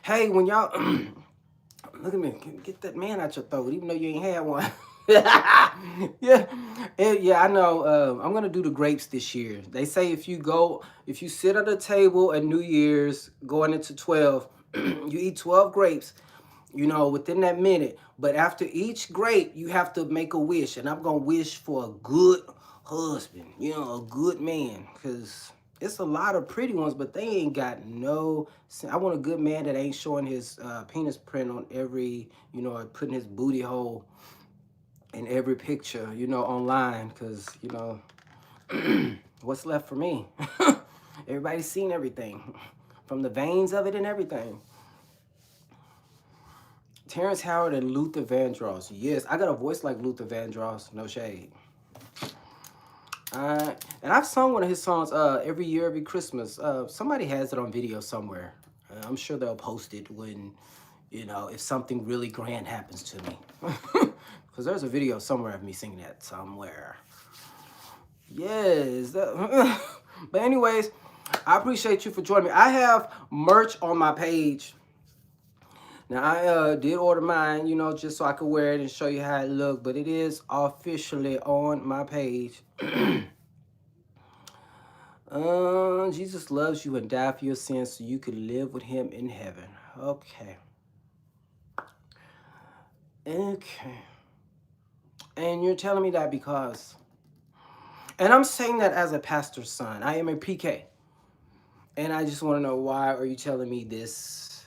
Hey, when y'all... Look at me. Get that man out your throat, even though you ain't had one. Yeah, I know. I'm gonna do the grapes this year. They say if you sit at a table at New Year's going into 12, you eat 12 grapes, within that minute. But after each grape, you have to make a wish, and I'm gonna wish for a good husband, a good man, because it's a lot of pretty ones, but they ain't got no. I want a good man that ain't showing his penis print on every, putting his booty hole in every picture, online, because, what's left for me? Everybody's seen everything, from the veins of it and everything. Terrence Howard and Luther Vandross. Yes, I got a voice like Luther Vandross, no shade. And I've sung one of his songs every year, every Christmas. Somebody has it on video somewhere. I'm sure they'll post it when, if something really grand happens to me. Because there's a video somewhere of me singing that somewhere. Yes. But anyways, I appreciate you for joining me. I have merch on my page. Now, I did order mine, just so I could wear it and show you how it looked. But it is officially on my page. Jesus loves you and died for your sins so you could live with him in heaven. Okay. And you're telling me that because... And I'm saying that as a pastor's son. I am a PK. And I just want to know, why are you telling me this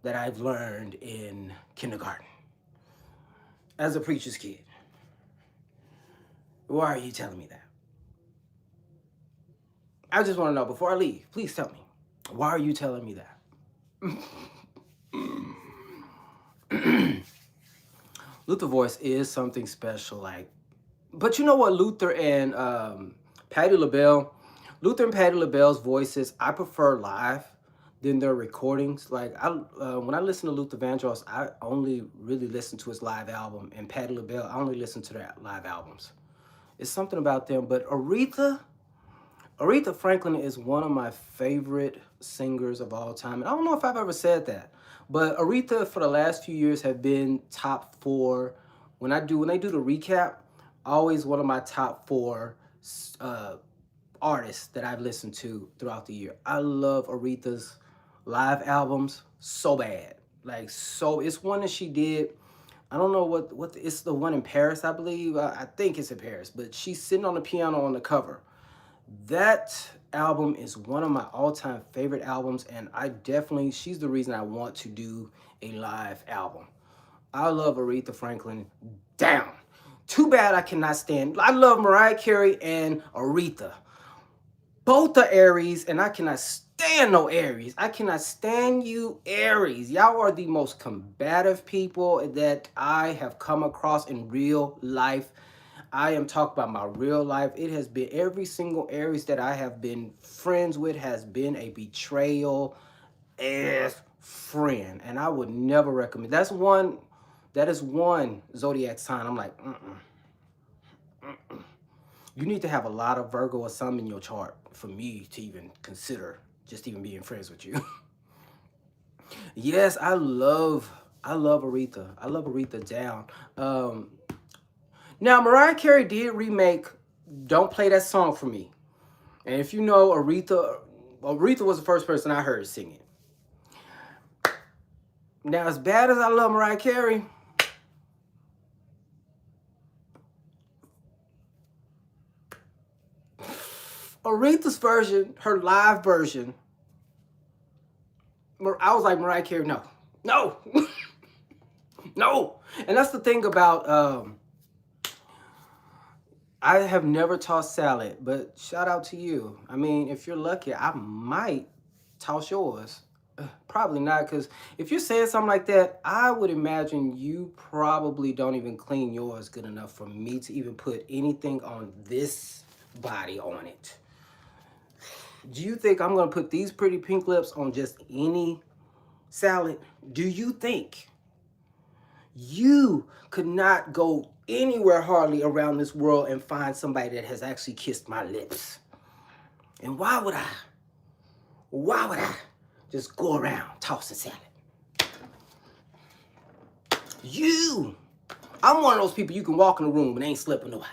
that I've learned in kindergarten as a preacher's kid? Why are you telling me that? I just want to know, before I leave, please tell me, why are you telling me that? Luther voice is something special, like, but you know what, Luther and Patti LaBelle, Luther and Patti LaBelle's voices, I prefer live than their recordings. Like, when I listen to Luther Vandross, I only really listen to his live album, and Patti LaBelle, I only listen to their live albums. It's something about them. But Aretha Franklin is one of my favorite singers of all time. And I don't know if I've ever said that, but Aretha for the last few years have been top 4. When they do the recap, always one of my top 4 artists that I've listened to throughout the year. I love Aretha's live albums so bad. Like, so it's one that she did. I don't know it's the one in Paris, I believe. I think it's in Paris, but she's sitting on the piano on the cover. That album is one of my all-time favorite albums, and she's the reason I want to do a live album. I love Aretha Franklin down. Too bad I cannot stand. I love Mariah Carey and Aretha. Both are Aries, and I cannot stand no Aries. I cannot stand you Aries. Y'all are the most combative people that I have come across in real life. I am talking about my real life. It has been every single Aries that I have been friends with has been a betrayal ass friend. And I would never recommend. That is one zodiac sign. I'm like, you need to have a lot of Virgo or something in your chart for me to even consider just even being friends with you. Yes, I love Aretha. I love Aretha down. Now Mariah Carey did remake Don't Play That Song For Me. And if you know Aretha was the first person I heard singing. Now, as bad as I love Mariah Carey, Aretha's version, her live version, I was like, Mariah Carey, no, no, no. And that's the thing about, I have never tossed salad, but shout out to you. I mean, if you're lucky, I might toss yours. Probably not, because if you're saying something like that, I would imagine you probably don't even clean yours good enough for me to even put anything on this body on it. Do you think I'm going to put these pretty pink lips on just any salad? Do you think you could not go anywhere hardly around this world and find somebody that has actually kissed my lips? And why would I just go around tossing salad? I'm one of those people you can walk in the room and ain't slept with nobody.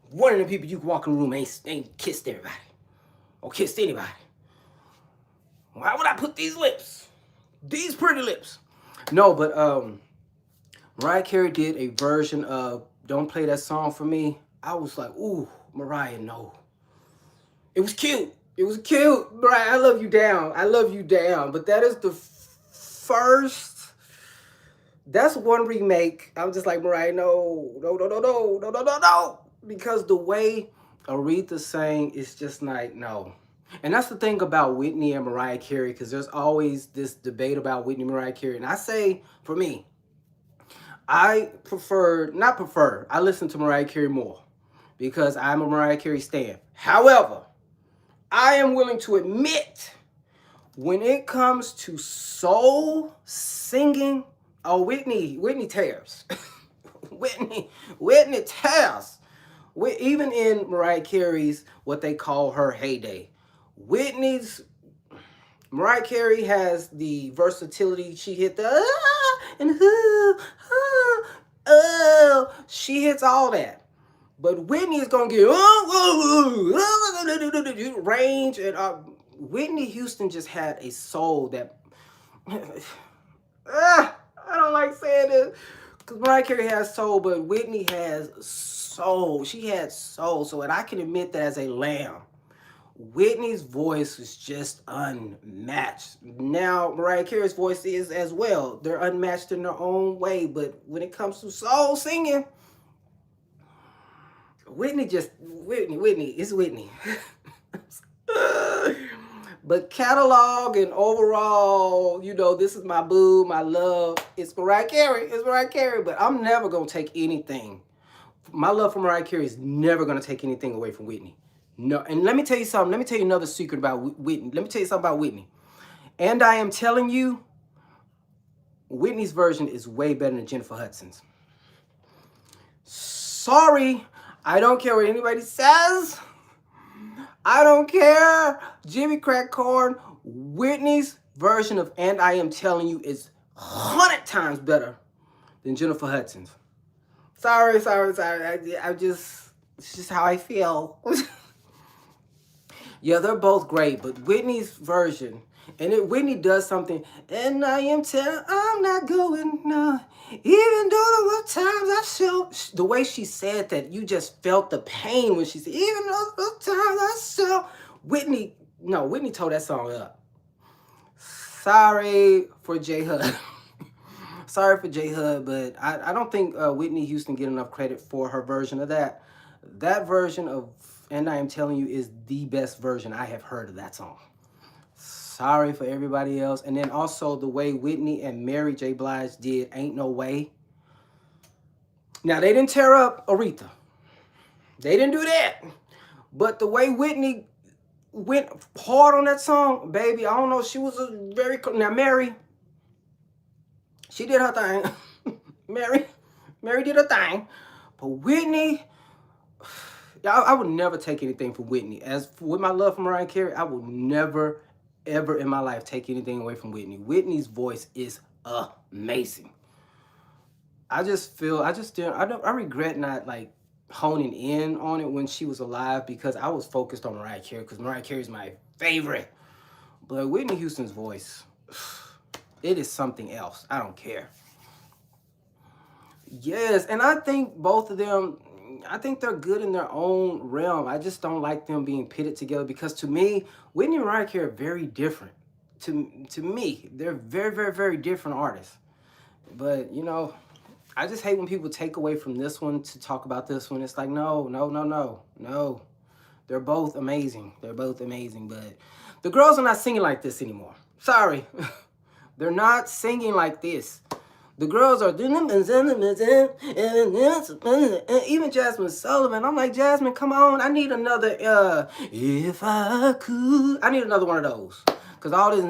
One of the people you can walk in the room and ain't kissed everybody. Or kissed anybody. Why would I put these lips? These pretty lips. No, but Mariah Carey did a version of Don't Play That Song For Me. I was like, ooh, Mariah, no. It was cute. It was cute. Mariah, I love you down. I love you down. But that is the first. That's one remake. I'm just like, Mariah, no. Because the way Aretha sang is just like, no. And that's the thing about Whitney and Mariah Carey, because there's always this debate about Whitney and Mariah Carey. And I say, for me, I listen to Mariah Carey more because I'm a Mariah Carey stan. However, I am willing to admit when it comes to soul singing, Whitney tears. Whitney tears. Even in Mariah Carey's, what they call her heyday, Mariah Carey has the versatility. She hit the and she hits all that. But Whitney is gonna get range, and Whitney Houston just had a soul that I don't like saying this because Mariah Carey has soul, but Whitney has soul. She had soul, and I can admit that as a lamb. Whitney's voice is just unmatched. Now, Mariah Carey's voice is as well. They're unmatched in their own way, but when it comes to soul singing, Whitney, it's Whitney. But catalog and overall, this is my boo, my love. It's Mariah Carey. It's Mariah Carey, but I'm never going to take anything. My love for Mariah Carey is never going to take anything away from Whitney. No, and let me tell you something. Let me tell you another secret about Whitney. Let me tell you something about Whitney. And I am telling you, Whitney's version is way better than Jennifer Hudson's. Sorry, I don't care what anybody says. I don't care. Jimmy Crack Corn, Whitney's version of And I Am Telling You is 100 times better than Jennifer Hudson's. Sorry. It's just how I feel. Yeah, they're both great, but Whitney's version, Whitney does something, and I'm not going, no, even though there were times I show, the way she said that, you just felt the pain when she said, even though there were times I show, Whitney tore that song up. Sorry for J Hud. Sorry for J Hud, but I don't think Whitney Houston get enough credit for her version of that. That version of And I Am Telling You is the best version I have heard of that song. sorry for everybody else. And then also the way Whitney and Mary J. Blige did Ain't No Way. Now, they didn't tear up Aretha. They didn't do that. But the way Whitney went hard on that song, baby, I don't know. She was a very... Now, Mary, she did her thing. Mary did her thing. But Whitney... I would never take anything from Whitney. As with my love for Mariah Carey, I will never, ever in my life take anything away from Whitney. Whitney's voice is amazing. I regret not like honing in on it when she was alive, because I was focused on Mariah Carey, because Mariah Carey is my favorite. But Whitney Houston's voice, it is something else. I don't care. Yes, and I think both of them, I think they're good in their own realm. I just don't like them being pitted together, because to me, Whitney and Mariah Carey are very different. To me, they're very, very, very different artists. But, you know, I just hate when people take away from this one to talk about this one. It's like, no. They're both amazing. They're both amazing, but the girls are not singing like this anymore. Sorry. They're not singing like this. The girls are even Jasmine Sullivan. I'm like, Jasmine, come on. I need another if I could. I need another one of those. Cause all this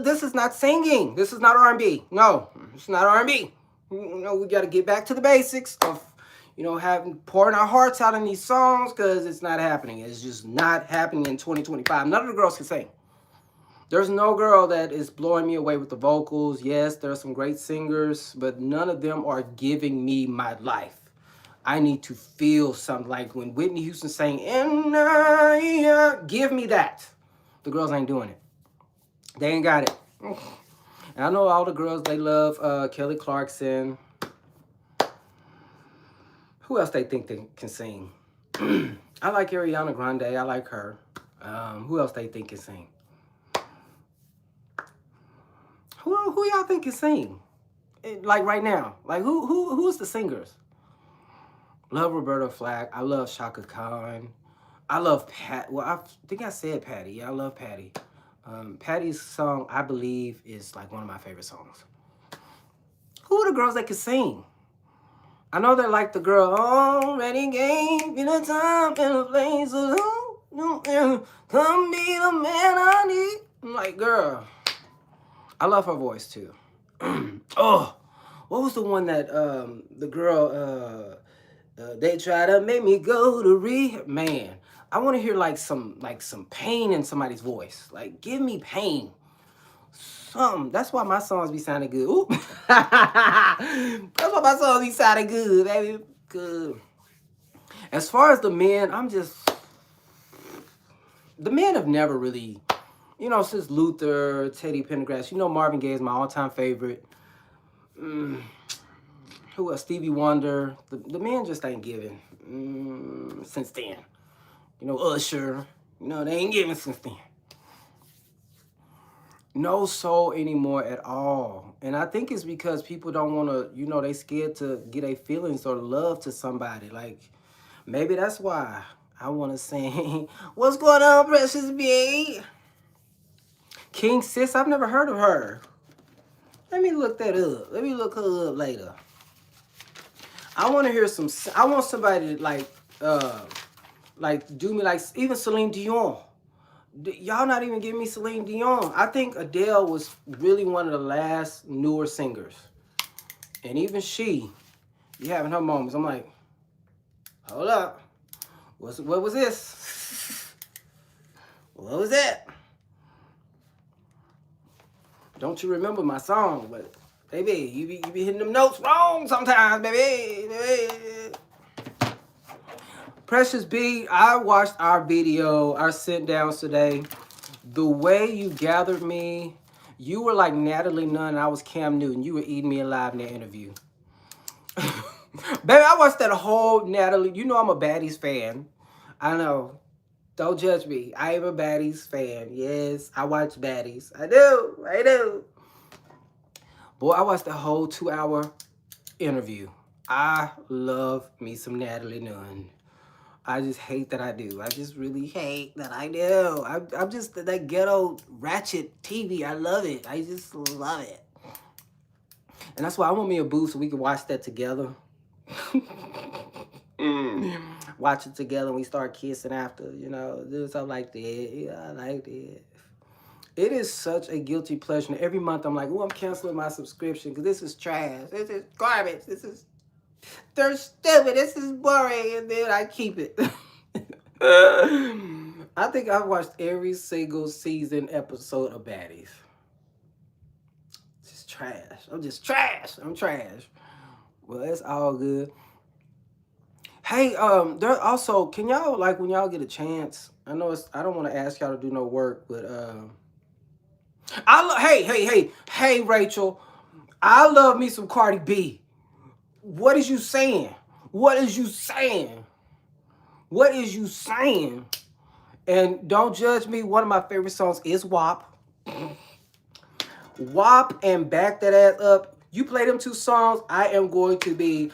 this is not singing. This is not R&B. No, it's not R&B. You know, we gotta get back to the basics of, you know, pouring our hearts out in these songs, because it's not happening. It's just not happening in 2025. None of the girls can sing. There's no girl that is blowing me away with the vocals. Yes, there are some great singers, but none of them are giving me my life. I need to feel something, like when Whitney Houston sang, and give me that. The girls ain't doing it. They ain't got it. And I know all the girls, they love Kelly Clarkson. Who else they think they can sing? I like Ariana Grande. I like her. Who else they think can sing? Who y'all think can sing? Like right now. Like who's the singers? Love Roberta Flack. I love Shaka Khan. I love Pat. Well, I think I said Patty. Yeah, I love Patty. Patty's song, I believe, is like one of my favorite songs. Who are the girls that can sing? I know they're like the girl, already gave you the time and the place. Come be the man I need. I'm like, girl. I love her voice too. Oh, what was the one that the girl they try to make me go to rehab? Man, I want to hear like some pain in somebody's voice. Like, give me pain. That's why my songs be sounding good. Ooh. That's why my songs be sounding good, baby. Good. As far as the men, the men have never really, you know, since Luther, Teddy Pendergrass, you know, Marvin Gaye is my all-time favorite. Who else? Stevie Wonder. The men just ain't giving since then. You know, Usher. You know, they ain't giving since then. No soul anymore at all. And I think it's because people don't want to, you know, they scared to get their feelings or love to somebody. Like, maybe that's why I want to sing, what's going on, precious babe? King Sis, I've never heard of her. Let me look that up. Let me look her up later. I want to hear I want somebody to like do me like even Celine Dion. Y'all not even giving me Celine Dion. I think Adele was really one of the last newer singers. And even she, you having her moments. I'm like, hold up. What was this? What was that? Don't you remember my song? But baby, you be hitting them notes wrong sometimes, baby. Precious B, I watched our video, our sit-downs today. The way you gathered me, you were like Natalie Nunn and I was Cam Newton. You were eating me alive in that interview. Baby, I watched that whole Natalie. You know I'm a Baddies fan. I know. Don't judge me. I am a Baddies fan. Yes, I watch Baddies. I do. Boy, I watched the whole 2-hour interview. I love me some Natalie Nunn. I just hate that I do. I just really hate that I do. I'm just that ghetto ratchet TV. I love it. I just love it. And that's why I want me a booth so we can watch that together. Watch it together and we start kissing after, you know, do something like that. Yeah, I like it. It is such a guilty pleasure. Every month I'm like, oh, I'm canceling my subscription because this is trash. This is garbage. They're stupid. This is boring. And then I keep it. I think I've watched every single season episode of Baddies. It's just trash. I'm just trash. I'm trash. Well, it's all good. Hey, there also, can y'all, like, when y'all get a chance, I know I don't want to ask y'all to do no work, but hey, Rachel, I love me some Cardi B. What is you saying? What is you saying? What is you saying? And don't judge me. One of my favorite songs is WAP. WAP and Back That Ass Up. You play them two songs, I'm going to be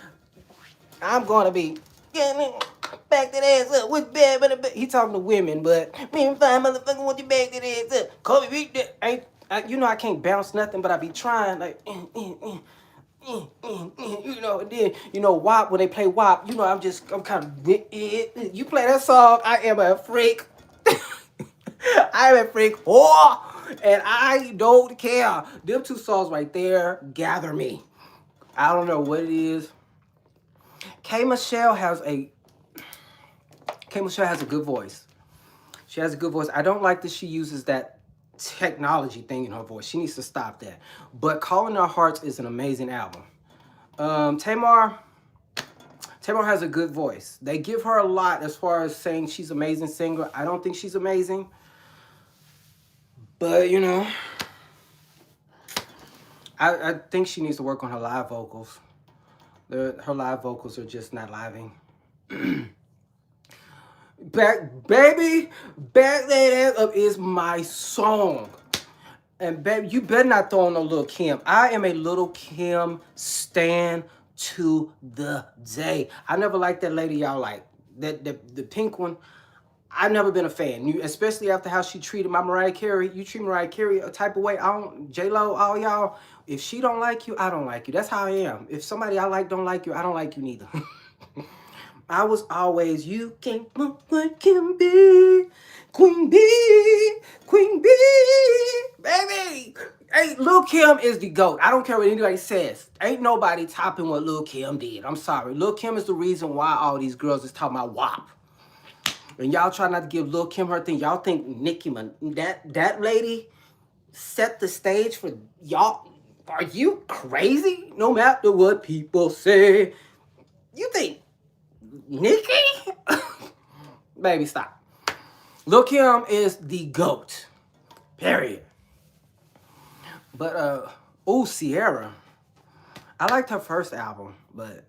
back that ass up. What's bad? He talking to women, but me and fine motherfucker want you back that ass up. Kobe beat that. You know I can't bounce nothing, but I be trying like. You know, and then WAP when they play WAP. You know, I'm kind of. You play that song, I am a freak. I am a freak. Oh, and I don't care. Them two songs right there gather me. I don't know what it is. K. Michelle has a good voice. She has a good voice. I don't like that she uses that technology thing in her voice. She needs to stop that. But Calling Our Hearts is an amazing album. Tamar has a good voice. They give her a lot as far as saying she's an amazing singer. I don't think she's amazing. But, you know, I think she needs to work on her live vocals. Her live vocals are just not living. Back That Ass Up is my song. And baby, you better not throw on no Lil' Kim. I am a Lil' Kim stan to the day. I never liked that lady y'all like. The pink one. I've never been a fan. Especially after how she treated my Mariah Carey. You treat Mariah Carey a type of way. J-Lo, all y'all. If she don't like you, I don't like you. That's how I am. If somebody I like don't like you, I don't like you neither. I was always, you can't look what can be. Queen Bee, baby. Hey, Lil' Kim is the GOAT. I don't care what anybody says. Ain't nobody topping what Lil' Kim did. I'm sorry. Lil' Kim is the reason why all these girls is talking about WAP. And y'all try not to give Lil' Kim her thing. Y'all think Nicki, that lady set the stage for y'all. Are you crazy? No matter what people say. You think Nicki? Baby, stop. Lil' Kim is the GOAT. Period. But, Sierra. I liked her first album, but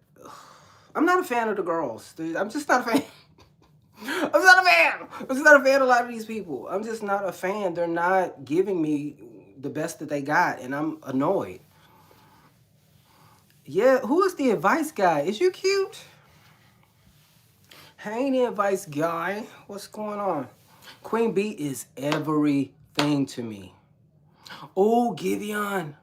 I'm not a fan of the girls. Dude. I'm just not a fan. I'm just not a fan. I'm just not a fan of a lot of these people. I'm just not a fan. They're not giving me the best that they got, and I'm annoyed. Yeah, who is the advice guy? Is you cute? Hey, the advice guy. What's going on? Queen Bee is everything to me. Oh, Giveon.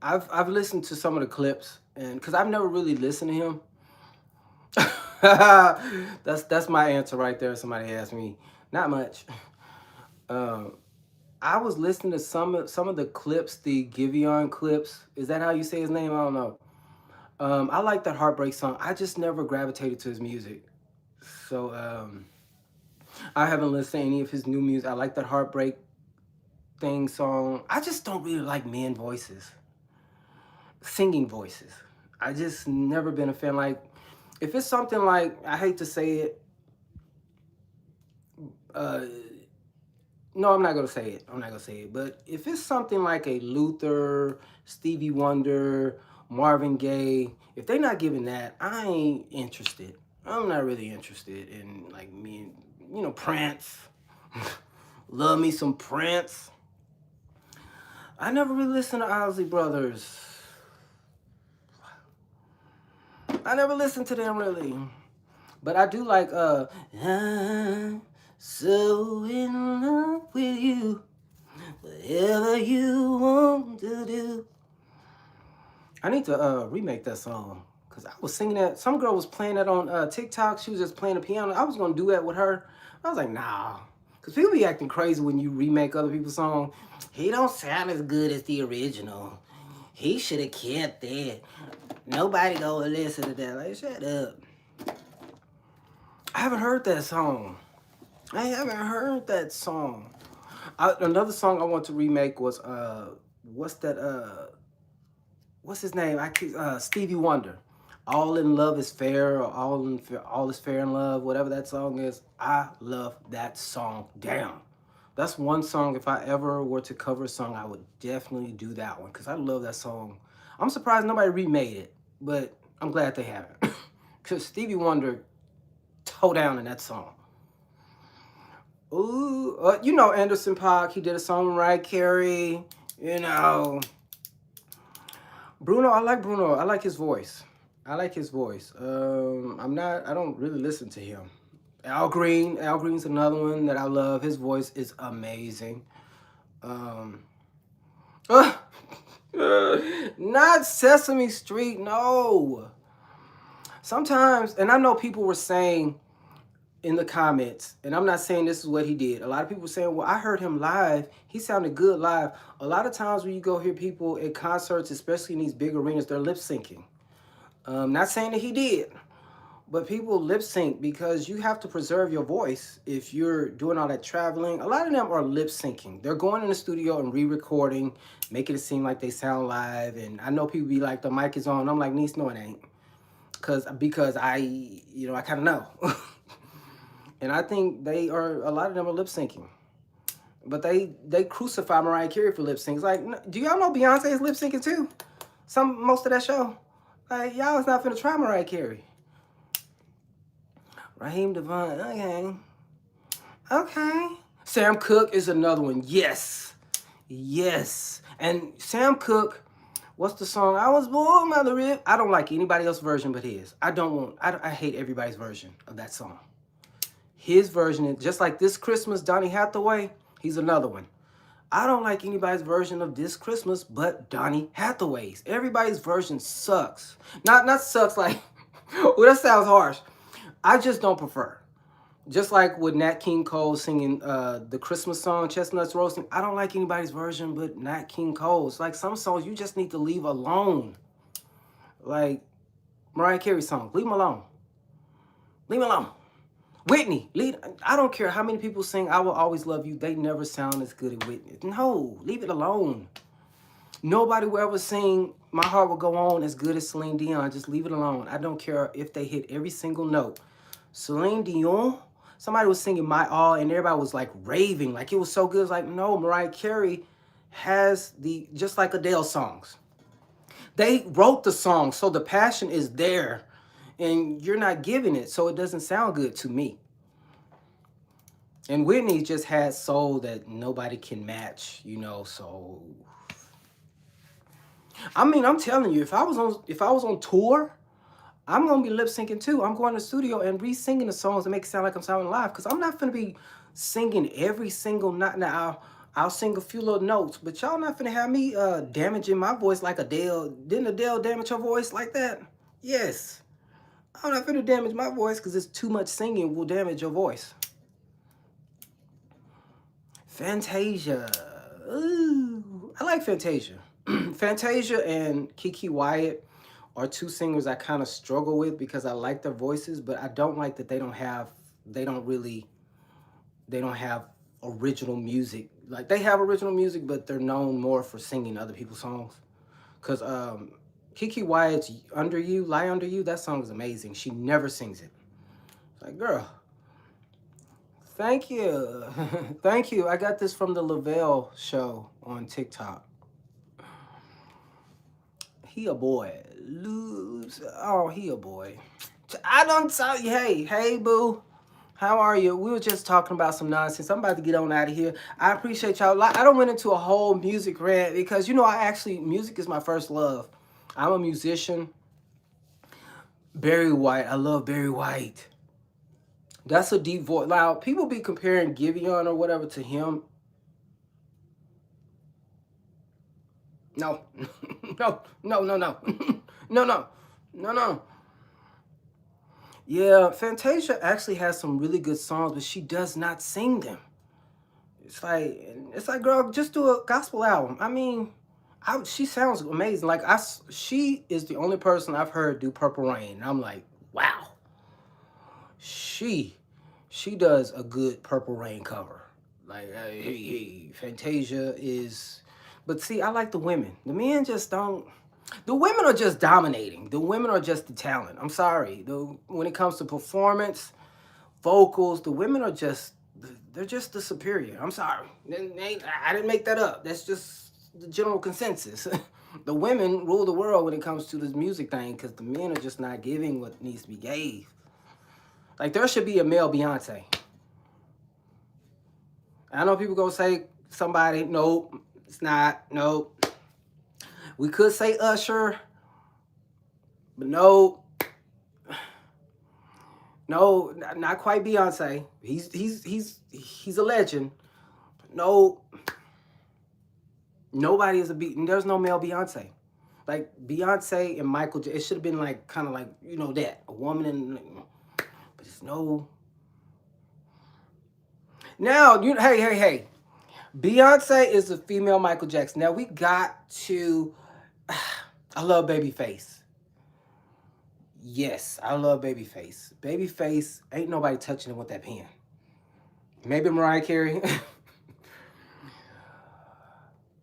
I've listened to some of the clips, and because I've never really listened to him. That's my answer right there. Somebody asked me. Not much. I was listening to some of the clips, the Giveon clips. Is that how you say his name? I don't know. I like that Heartbreak song. I just never gravitated to his music. So I haven't listened to any of his new music. I like that Heartbreak thing song. I just don't really like men voices. Singing voices. I just never been a fan. Like, if it's something like, I hate to say it, no, I'm not going to say it. But if it's something like a Luther, Stevie Wonder, Marvin Gaye, if they're not giving that, I ain't interested. I'm not really interested in, like, me, Prince. Love me some Prince. I never really listened to Ozzy Brothers. I never listened to them really. But I do like I'm so in love with you. Whatever you want to do. I need to remake that song. Cause I was singing that. Some girl was playing that on TikTok. She was just playing the piano. I was gonna do that with her. I was like, nah. Cause people be acting crazy when you remake other people's songs. He don't sound as good as the original. He should have kept that. Nobody gonna listen to that. Like, shut up. I haven't heard that song. I haven't heard that song. Another song I want to remake was what's that what's his name? Stevie Wonder. All in Love is Fair, or All is Fair in Love, whatever that song is. I love that song. Damn. That's one song, if I ever were to cover a song, I would definitely do that one, because I love that song. I'm surprised nobody remade it, but I'm glad they haven't. Because Stevie Wonder toe down in that song. Ooh, you know Anderson .Paak, he did a song with Mariah Carey, you know. Bruno, I like Bruno. I like his voice. I like his voice. I don't really listen to him. Al Green's another one that I love. His voice is amazing. Not Sesame Street, no. Sometimes, and I know people were saying in the comments, and I'm not saying this is what he did. A lot of people were saying, well, I heard him live. He sounded good live. A lot of times when you go hear people at concerts, especially in these big arenas, they're lip syncing. Not saying that he did, but people lip sync because you have to preserve your voice if you're doing all that traveling. A lot of them are lip syncing. They're going in the studio and re-recording, making it seem like they sound live. And I know people be like, the mic is on. I'm like, niece, no, it ain't. Because I kind of know. And I think a lot of them are lip syncing. But they crucify Mariah Carey for lip sync. It's like, do y'all know Beyonce is lip syncing too? Most of that show. Like, y'all is not finna try Mariah Carey. Raheem Devon, okay. Sam Cooke is another one. Yes. And Sam Cooke, what's the song? I was born by the rib. I don't like anybody else's version but his. I hate everybody's version of that song. His version, just like This Christmas, Donny Hathaway, he's another one. I don't like anybody's version of This Christmas but Donny Hathaway's. Everybody's version sucks. Not sucks like, well, that sounds harsh. I just don't prefer. Just like with Nat King Cole singing the Christmas song, Chestnuts Roasting, I don't like anybody's version but Nat King Cole's. Like, some songs you just need to leave alone. Like Mariah Carey's song, leave them alone. Leave them alone. Whitney, I don't care how many people sing I Will Always Love You, they never sound as good as Whitney. No, leave it alone. Nobody will ever sing My Heart Will Go On as good as Celine Dion. Just leave it alone. I don't care if they hit every single note. Celine Dion, somebody was singing My All and everybody was like raving, like it was so good. It's like, no, Mariah Carey has just like Adele songs. They wrote the song, so the passion is there. And you're not giving it, so it doesn't sound good to me. And Whitney just had soul that nobody can match, so. I mean, I'm telling you, if I was on tour, I'm gonna be lip syncing too. I'm going to the studio and re-singing the songs to make it sound like I'm sounding live, because I'm not gonna be singing every single note. Now I'll sing a few little notes, but y'all not gonna have me damaging my voice like Adele. Didn't Adele damage her voice like that? Yes. I'm not gonna damage my voice because it's too much singing will damage your voice. Fantasia. Ooh, I like Fantasia. Fantasia and Keke Wyatt are two singers I kind of struggle with because I like their voices, but I don't like that they don't have original music. Like, they have original music, but they're known more for singing other people's songs. Because Keke Wyatt's Lie Under You, that song is amazing. She never sings it. It's like, girl, thank you. Thank you. I got this from the Lavelle show on TikTok. He a boy. Oh, he a boy. I don't tell you, hey, boo. How are you? We were just talking about some nonsense. I'm about to get on out of here. I appreciate y'all. I don't went into a whole music rant because you know music is my first love. I'm a musician. Barry White. I love Barry White. That's a deep voice. Now people be comparing Giveon or whatever to him. No, no, no, no, no, no, no, no, no. Yeah, Fantasia actually has some really good songs, but she does not sing them. It's like, girl, just do a gospel album. I mean, she sounds amazing. She is the only person I've heard do Purple Rain. And I'm like, wow, she, she does a good Purple Rain cover. Like, hey, Fantasia is, but see, I like the women. The men just don't. The women are just dominating. The women are just the talent. I'm sorry. When it comes to performance, vocals, the women are just they're just the superior. I'm sorry. I didn't make that up. That's just the general consensus. The women rule the world when it comes to this music thing because the men are just not giving what needs to be gave. Like there should be a male Beyonce. I know people gonna say somebody, nope, it's not, nope. We could say Usher, but no, no, not quite Beyonce. He's a legend. No, nobody is a there's no male Beyonce. Like Beyonce and Michael, it should have been like kind of like that a woman and but it's no. Now hey, Beyonce is a female Michael Jackson. Now we got to. I love Babyface. Yes, I love Babyface. Babyface ain't nobody touching him with that pen. Maybe Mariah Carey.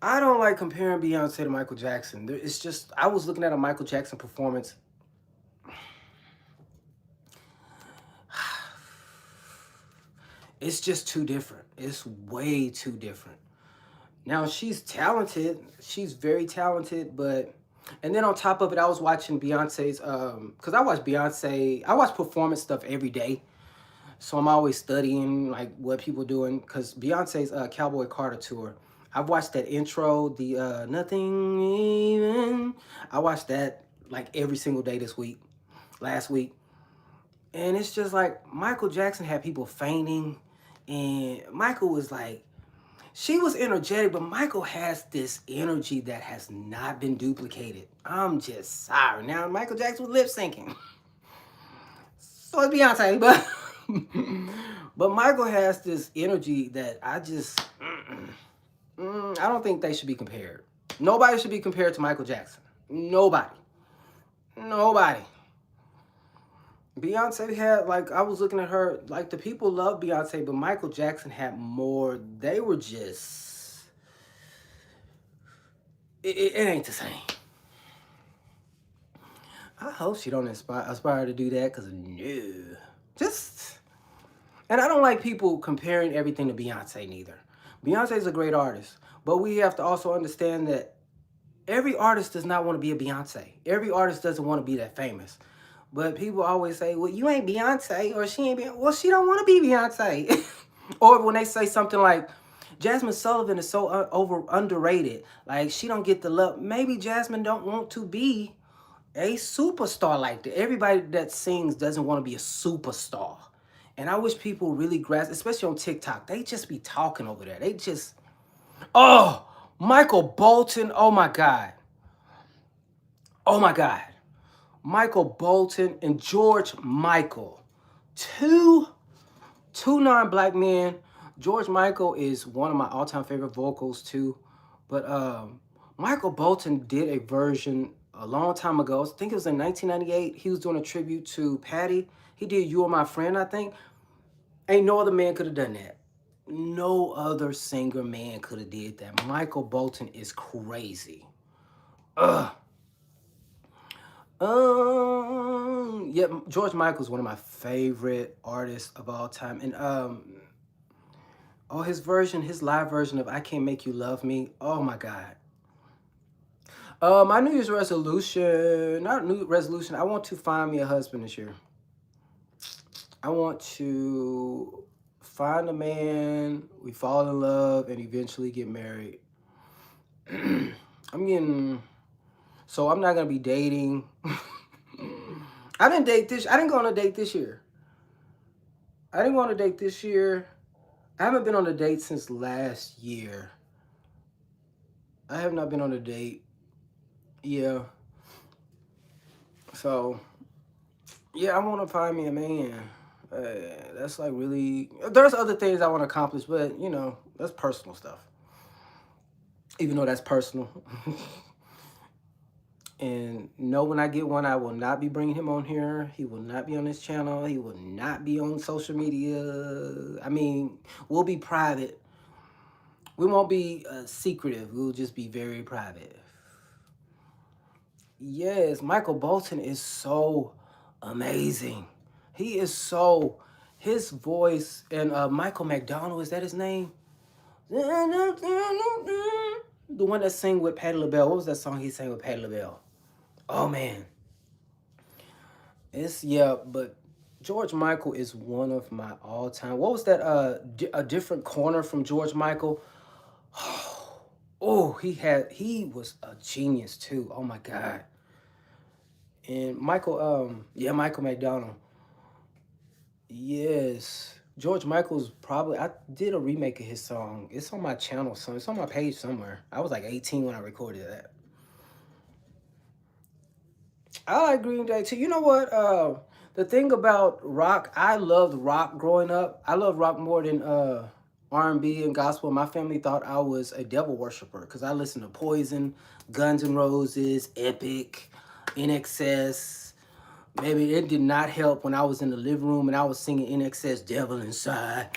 I don't like comparing Beyonce to Michael Jackson. It's just I was looking at a Michael Jackson performance. It's just too different. It's way too different. Now she's talented. She's very talented, but and then on top of it, I was watching Beyonce's because I watch Beyonce. I watch performance stuff every day, so I'm always studying like what people doing. Because Beyonce's Cowboy Carter tour, I've watched that intro, the Nothing Even. I watched that like every single day this week, last week, and it's just like Michael Jackson had people fainting, and Michael was like. She was energetic, but Michael has this energy that has not been duplicated. I'm just sorry. Now, Michael Jackson was lip syncing. So is Beyonce, but but Michael has this energy that I just I don't think they should be compared. Nobody should be compared to Michael Jackson. Nobody. Nobody. Beyonce had like I was looking at her like the people love Beyonce, but Michael Jackson had more. They were just it ain't the same. I hope she don't aspire to do that because no, just and I don't like people comparing everything to Beyonce neither. Beyonce is a great artist, but we have to also understand that every artist does not want to be a Beyonce. Every artist doesn't want to be that famous. But people always say, well, you ain't Beyonce, or she ain't Beyonce. Well, she don't want to be Beyonce. Or when they say something like, Jasmine Sullivan is so underrated. Like, she don't get the love. Maybe Jasmine don't want to be a superstar like that. Everybody that sings doesn't want to be a superstar. And I wish people really grasp, especially on TikTok. They just be talking over there. They just, oh, Michael Bolton. Oh, my God. Oh, my God. Michael Bolton and George Michael. Two non-black men. George Michael is one of my all-time favorite vocals too. But Michael Bolton did a version a long time ago. I think it was in 1998. He was doing a tribute to Patty. He did You Are My Friend, I think. Ain't no other man could have done that. No other singer man could have did that. Michael Bolton is crazy. Ugh. Yeah, George Michael's one of my favorite artists of all time. And his live version of I Can't Make You Love Me. Oh my God. My New Year's resolution, I want to find me a husband this year. I want to find a man, we fall in love, and eventually get married. I'm getting, so I'm not gonna be dating. I didn't date this. I didn't go on a date this year. I didn't go on a date this year. I haven't been on a date since last year. I have not been on a date. Yeah. So yeah, I want to find me a man. That's like really. There's other things I want to accomplish, but you know that's personal stuff. Even though that's personal. And no, when I get one, I will not be bringing him on here. He will not be on this channel. He will not be on social media. I mean, we'll be private. We won't be secretive. We'll just be very private. Yes, Michael Bolton is so amazing. He is so, his voice, and Michael McDonald, is that his name? The one that sang with Patti LaBelle. What was that song he sang with Patti LaBelle? Oh man. It's, yeah, but George Michael is one of my all-time. What was that? A Different Corner from George Michael. Oh, he was a genius too. Oh my God. And Michael, yeah, Michael McDonald. Yes. George Michael's probably, I did a remake of his song. It's on my channel, so it's on my page somewhere. I was like 18 when I recorded that. I like Green Day too. You know what? The thing about rock, I loved rock growing up. I love rock more than R&B and gospel. My family thought I was a devil worshiper because I listened to Poison, Guns N' Roses, Epic, NXS. Maybe it did not help when I was in the living room and I was singing NXS, devil inside,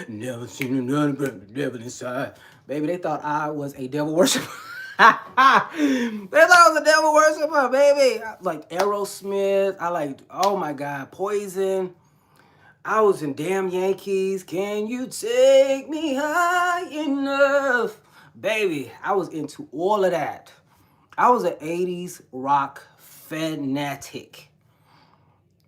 never seen another but the devil inside. Baby, they thought I was a devil worshiper. They thought I was a devil worshiper, baby. Like Aerosmith. I like, oh my God, Poison. I was in Damn Yankees. Can you take me high enough? Baby, I was into all of that. I was an 80s rock fanatic.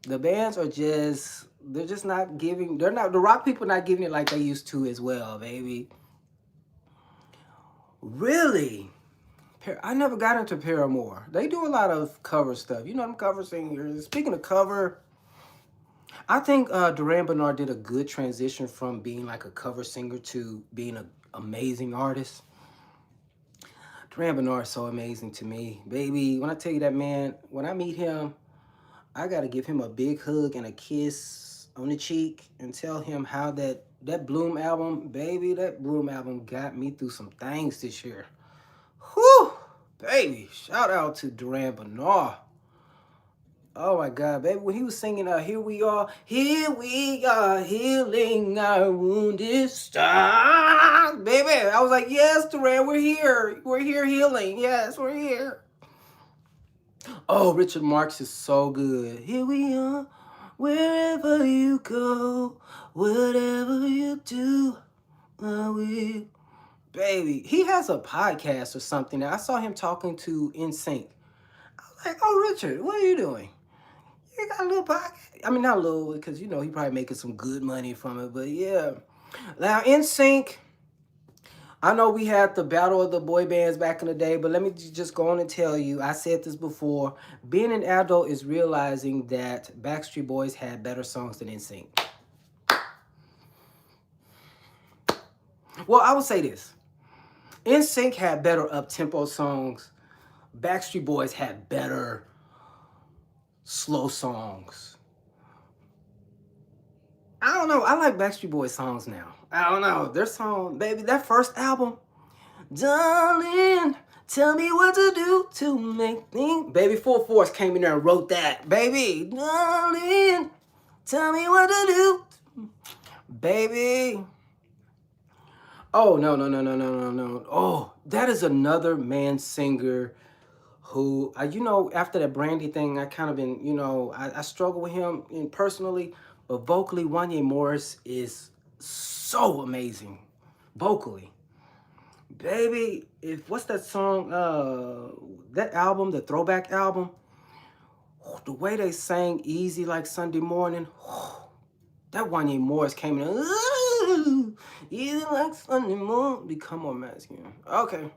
The bands are just, they're just not giving, they're not, the rock people not giving it like they used to as well, baby. Really? I never got into Paramore. They do a lot of cover stuff. You know, them cover singers. Speaking of cover, I think Duran Bernard did a good transition from being like a cover singer to being an amazing artist. Duran Bernard is so amazing to me. Baby, when I tell you that man, when I meet him, I got to give him a big hug and a kiss on the cheek and tell him how that Bloom album, baby, that Bloom album got me through some things this year. Whew, baby, shout out to Duran Bernard. Oh my God, baby, when he was singing here we are, healing our wounded stars, baby, I was like, yes, Duran, we're here healing, yes, we're here. Oh, Richard Marx is so good. Here we are, wherever you go, whatever you do, I will. Baby, he has a podcast or something. I saw him talking to NSYNC. I was like, oh, Richard, what are you doing? You got a little podcast. I mean, not a little, because, you know, he probably making some good money from it. But, yeah. Now, NSYNC, I know we had the battle of the boy bands back in the day, but let me just go on and tell you, I said this before, being an adult is realizing that Backstreet Boys had better songs than NSYNC. Well, I would say this. NSYNC had better up-tempo songs. Backstreet Boys had better slow songs. I don't know. I like Backstreet Boys songs now. I don't know. Their song, baby, that first album, darling, tell me what to do to make things. Baby, Full Force came in there and wrote that. Baby, darling, tell me what to do. Baby. Oh, no. Oh, that is another man singer who, you know, after that Brandy thing, I kind of been, you know, I struggle with him personally, but vocally, Wanya Morris is so amazing. Vocally. Baby, what's that song, that album, the throwback album? The way they sang Easy like Sunday morning, that one named Morris came in. Ooh, easy like Sunday morning. Become more masculine. Okay.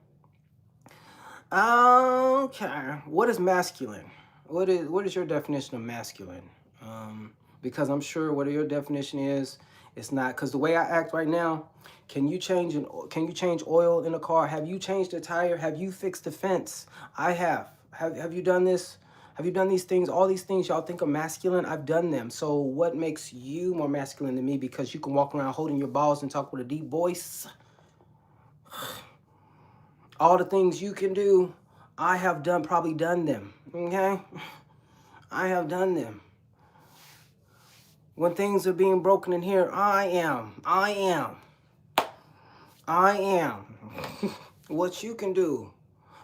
Okay. What is masculine? What is your definition of masculine? Because I'm sure whatever your definition is, it's not. Because the way I act right now, can you change oil in a car? Have you changed the tire? Have you fixed the fence? I have. Have you done this? Have you done these things? All these things y'all think are masculine, I've done them. So what makes you more masculine than me? Because you can walk around holding your balls and talk with a deep voice. All the things you can do, I have probably done them. Okay? I have done them. When things are being broken in here, I am. What you can do.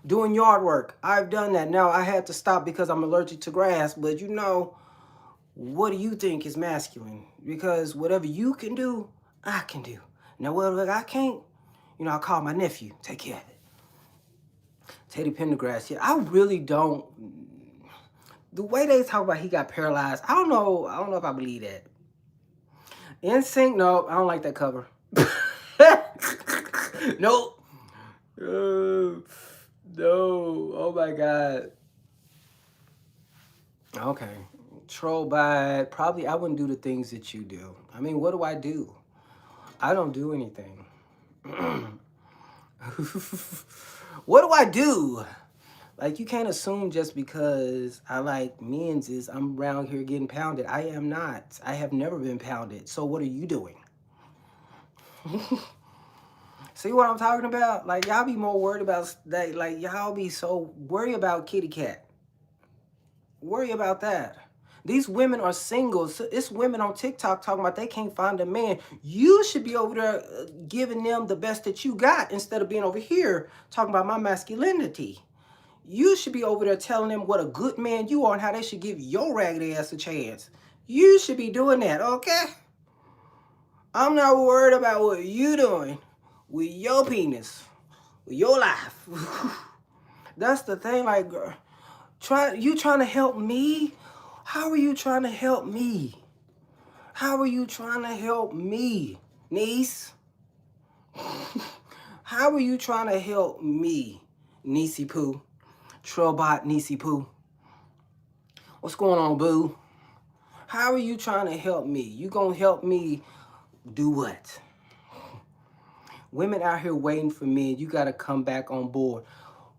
Doing yard work, I've done that. Now, I had to stop because I'm allergic to grass, but you know, what do you think is masculine? Because whatever you can do, I can do. Now, whatever I can't, I'll call my nephew, take care of it. Teddy Pendergrass, yeah, I really don't. The way they talk about he got paralyzed, I don't know if I believe that. NSYNC, no, I don't like that cover. Nope. No, oh my God. Okay, troll by, probably I wouldn't do the things that you do. I mean, what do? I don't do anything. What do I do? Like, you can't assume just because I like men's is I'm around here getting pounded. I am not. I have never been pounded. So what are you doing? See what I'm talking about? Like, y'all be more worried about that. Like, y'all be so worried about kitty cat. Worry about that. These women are singles. It's women on TikTok talking about they can't find a man. You should be over there giving them the best that you got instead of being over here talking about my masculinity. You should be over there telling them what a good man you are and how they should give your raggedy ass a chance. You should be doing that, okay? I'm not worried about what you doing with your penis, with your life. That's the thing, like, girl. You trying to help me? How are you trying to help me? How are you trying to help me, niece? How are you trying to help me, niecey poo? Trillbot niecey poo. What's going on, boo? How are you trying to help me? You gonna help me do what? Women out here waiting for men. You gotta come back on board.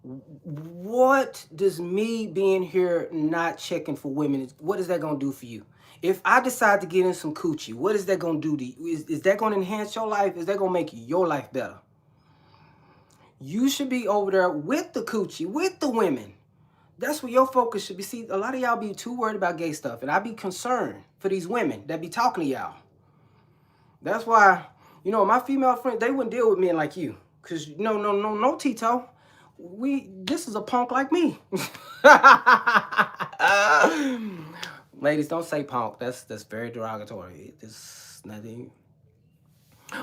What does me being here not checking for women, what is that going to do for you? If I decide to get in some coochie, what is that going to do to you? Is that going to enhance your life? Is that going to make your life better? You should be over there with the coochie, with the women. That's where your focus should be. See, a lot of y'all be too worried about gay stuff, and I be concerned for these women that be talking to y'all. That's why, my female friends, they wouldn't deal with men like you. Because, no, Tito. This is a punk like me. Ladies, don't say punk. That's very derogatory. There's nothing.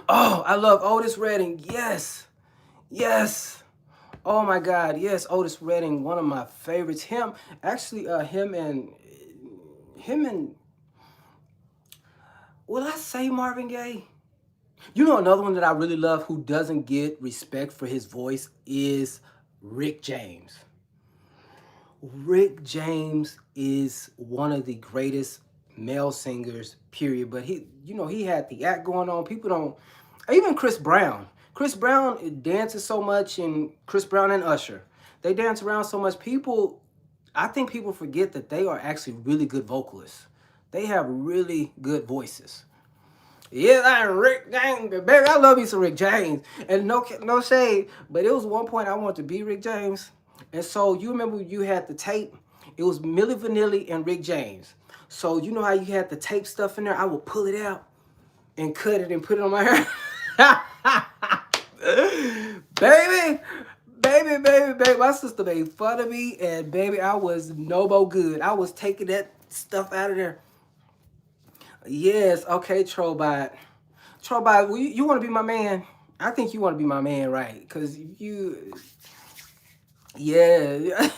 Oh, I love Otis Redding. Yes. Oh my God. Yes, Otis Redding, one of my favorites. Him and will I say Marvin Gaye? Another one that I really love who doesn't get respect for his voice is Rick James. Rick James is one of the greatest male singers, period. But he had the act going on. People don't, even Chris Brown. Chris Brown dances so much, and Chris Brown and Usher, they dance around so much. I think people forget that they are actually really good vocalists. They have really good voices. Yes, I'm Rick James, baby. I love me some Rick James. And no shade, but it was one point I wanted to be Rick James. And so you remember you had the tape? It was Milli Vanilli and Rick James. So you know how you had the tape stuff in there? I would pull it out and cut it and put it on my hair. baby. My sister made fun of me, and baby, I was no more good. I was taking that stuff out of there. Yes, okay, Trollbot. Trollbot, you want to be my man? I think you want to be my man, right? Because yeah.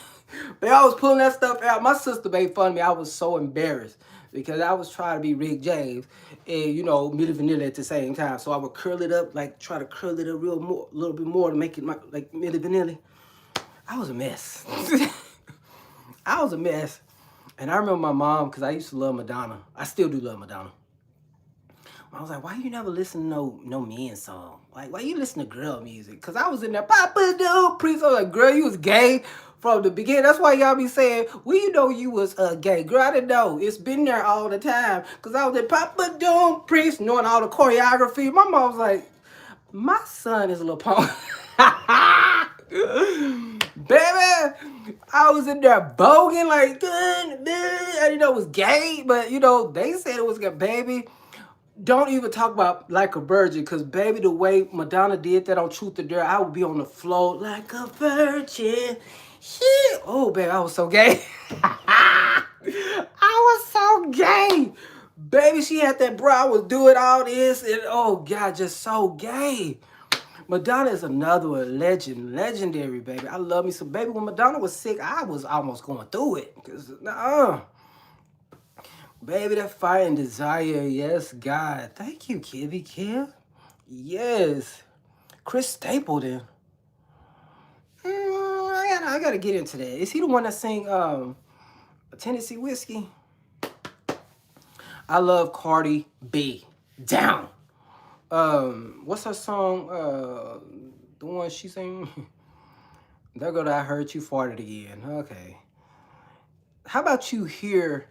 But I was pulling that stuff out. My sister made fun of me. I was so embarrassed because I was trying to be Rick James and, you know, Milli Vanilli at the same time. So I would curl it up, like try to curl it a little bit more to make it like Milli Vanilli. I was a mess. I was a mess. And I remember my mom, because I used to love Madonna. I still do love Madonna. I was like, why you never listen to no men song? Like, why you listen to girl music? Because I was in there, Papa do priest. I was like, girl, you was gay from the beginning. That's why y'all be saying, well, you know you was gay. Girl, I didn't know. It's been there all the time. Because I was in Papa do priest, knowing all the choreography. My mom was like, my son is a little punk. Baby, I was in there bogan like, I didn't know it was gay, but you know, they said it was gay, baby. Don't even talk about like a virgin, because baby, the way Madonna did that on Truth or Dare, I would be on the floor like a virgin. Shit. Oh, baby, I was so gay. I was so gay. Baby, she had that bra, I was doing all this, and oh God, just so gay. Madonna is another one, legendary, baby. I love me some, baby. When Madonna was sick, I was almost going through it. Cause, baby, that fire and desire, yes, God. Thank you, Kibby Kim. Yes. Chris Stapleton. I gotta get into that. Is he the one that sing Tennessee Whiskey? I love Cardi B. Down. What's her song? The one she sang. There go that I heard you farted again. Okay. How about you hear?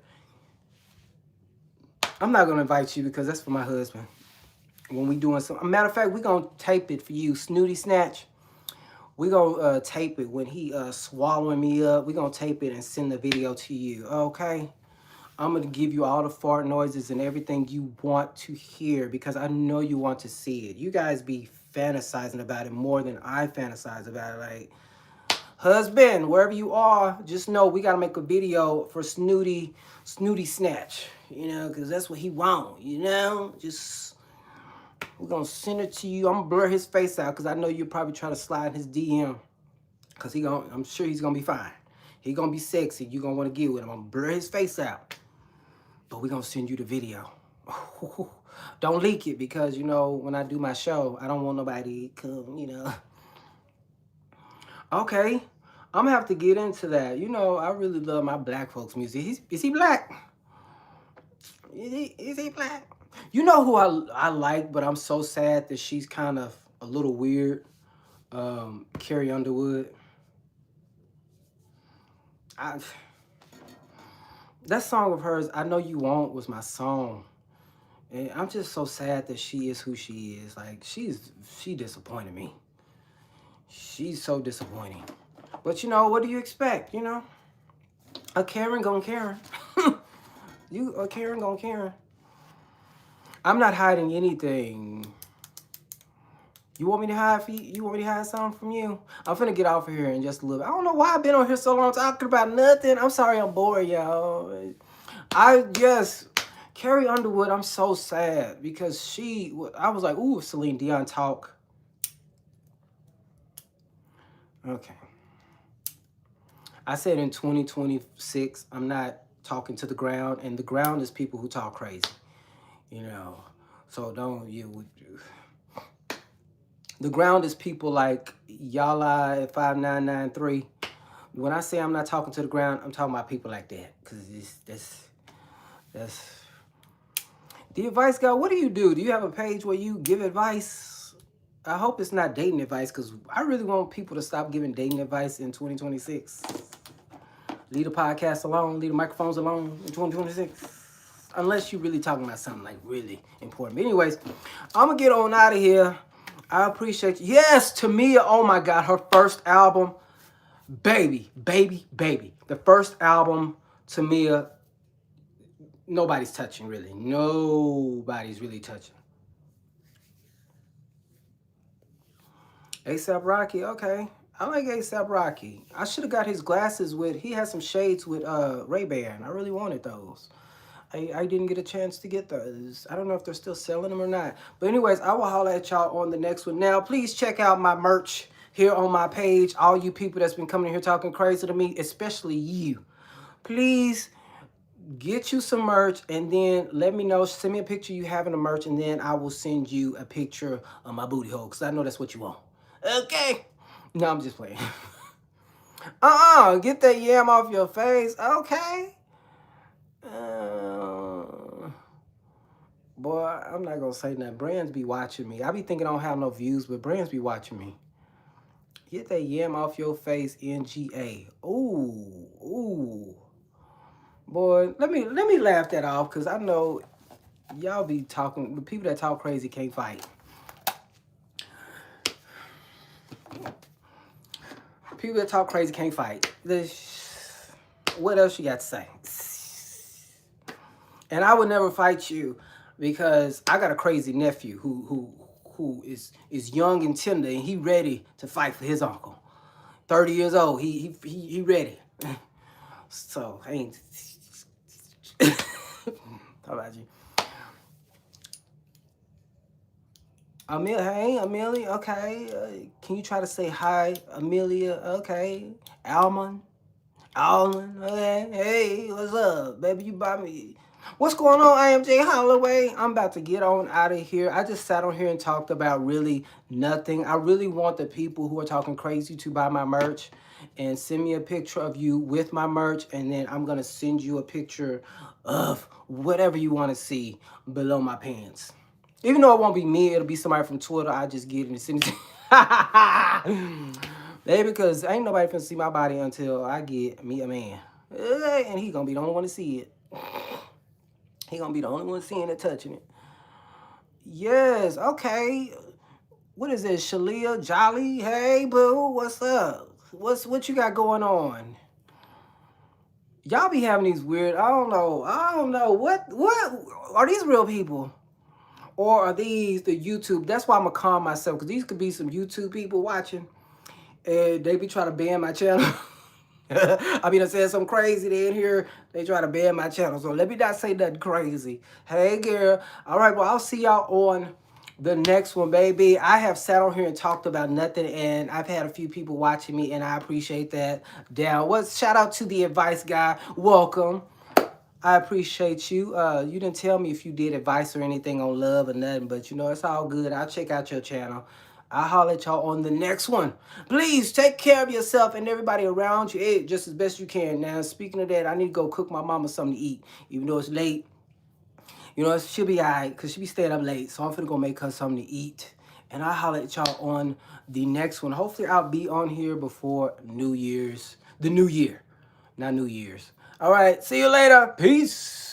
I'm not gonna invite you because that's for my husband. When we doing some, matter of fact, we gonna tape it for you, Snooty Snatch. We gonna tape it when he swallowing me up. We gonna tape it and send the video to you. Okay. I'm going to give you all the fart noises and everything you want to hear because I know you want to see it. You guys be fantasizing about it more than I fantasize about it. Like, husband, wherever you are, just know we got to make a video for Snooty Snatch, you know, because that's what he want, you know? Just, we're going to send it to you. I'm going to blur his face out because I know you'll probably try to slide his DM because I'm sure he's going to be fine. He's going to be sexy. You're going to want to get with him. I'm going to blur his face out. But we're going to send you the video. Don't leak it because, you know, when I do my show, I don't want nobody to come, you know. Okay. I'm going to have to get into that. You know, I really love my black folks music. Is he black? Is he black? You know who I like, but I'm so sad that she's kind of a little weird. Carrie Underwood. That song of hers, I Know You Won't, was my song. And I'm just so sad that she is who she is. Like, she disappointed me. She's so disappointing. But, you know, what do you expect, you know? A Karen gonna Karen. A Karen gonna Karen. I'm not hiding anything. You want me to hide for you? You want me to hide something from you? I'm finna get off of here in just a little bit. I don't know why I've been on here so long talking about nothing. I'm sorry I'm bored, y'all. Carrie Underwood, I'm so sad because I was like, ooh, Celine Dion talk. Okay. I said in 2026, I'm not talking to the ground, and the ground is people who talk crazy, you know. So don't the ground is people like Yala at 5993. When I say I'm not talking to the ground, I'm talking about people like that. Because that's the advice guy. What do you do? Do you have a page where you give advice? I hope it's not dating advice because I really want people to stop giving dating advice in 2026. Leave the podcast alone. Leave the microphones alone in 2026. Unless you're really talking about something like really important. But anyways, I'm going to get on out of here. I appreciate you. Yes, Tamia. Oh my God. Her first album. Baby. The first album, Tamia. Nobody's touching, really. Nobody's really touching. A$AP Rocky. Okay. I like A$AP Rocky. I should have got his glasses with. He has some shades with Ray-Ban. I really wanted those. I didn't get a chance to get those. I don't know if they're still selling them or not. But anyways, I will holler at y'all on the next one. Now, please check out my merch. here on my page, all you people that's been coming here talking crazy to me, especially you, please get you some merch and then let me know. Send me a picture you having the merch, and then I will send you a picture of my booty hole because I know that's what you want. Okay? No, I'm just playing. Get that yam off your face. Okay? Boy, I'm not gonna say nothing. Brands be watching me. I be thinking I don't have no views, but brands be watching me. Get that yam off your face, NGA. Ooh. Boy, let me laugh that off because I know y'all be talking. The people that talk crazy can't fight. People that talk crazy can't fight. What else you got to say? And I would never fight you because I got a crazy nephew who is young and tender, and he ready to fight for his uncle. 30 years old. He ready. So I ain't. How about you? Hey, Amelia, okay. Can you try to say hi, Amelia? Okay. Almond, okay. Hey, what's up, baby? You buy me. What's going on, IMJ Holloway? I'm about to get on out of here. I just sat on here and talked about really nothing. I really want the people who are talking crazy to buy my merch and send me a picture of you with my merch, and then I'm going to send you a picture of whatever you want to see below my pants. Even though it won't be me, it'll be somebody from Twitter. I just get it and send it to Baby, because ain't nobody finna see my body until I get me a man. And he gonna be the only one to see it. He gonna be the only one seeing it, touching it. Yes, okay. What is this, Shalia Jolly? Hey, boo, what's up? What you got going on? Y'all be having these weird, I don't know. What are these real people? Or are these the YouTube? That's why I'm gonna calm myself, because these could be some YouTube people watching, and they be trying to ban my channel. I mean, I said something crazy. They in here, they try to ban my channel. So let me not say nothing crazy. Hey, girl. All right, well, I'll see y'all on the next one, baby. I have sat on here and talked about nothing, and I've had a few people watching me, and I appreciate that. Shout out to the advice guy. Welcome. I appreciate you. You didn't tell me if you did advice or anything on love or nothing, but you know, it's all good. I'll check out your channel. I'll holler at y'all on the next one. Please take care of yourself and everybody around you. Hey, just as best you can. Now, speaking of that, I need to go cook my mama something to eat, even though it's late. You know, she'll be all right because she be staying up late. So I'm finna go make her something to eat. And I'll holler at y'all on the next one. Hopefully, I'll be on here before New Year's. The New Year, not New Year's. All right, see you later. Peace.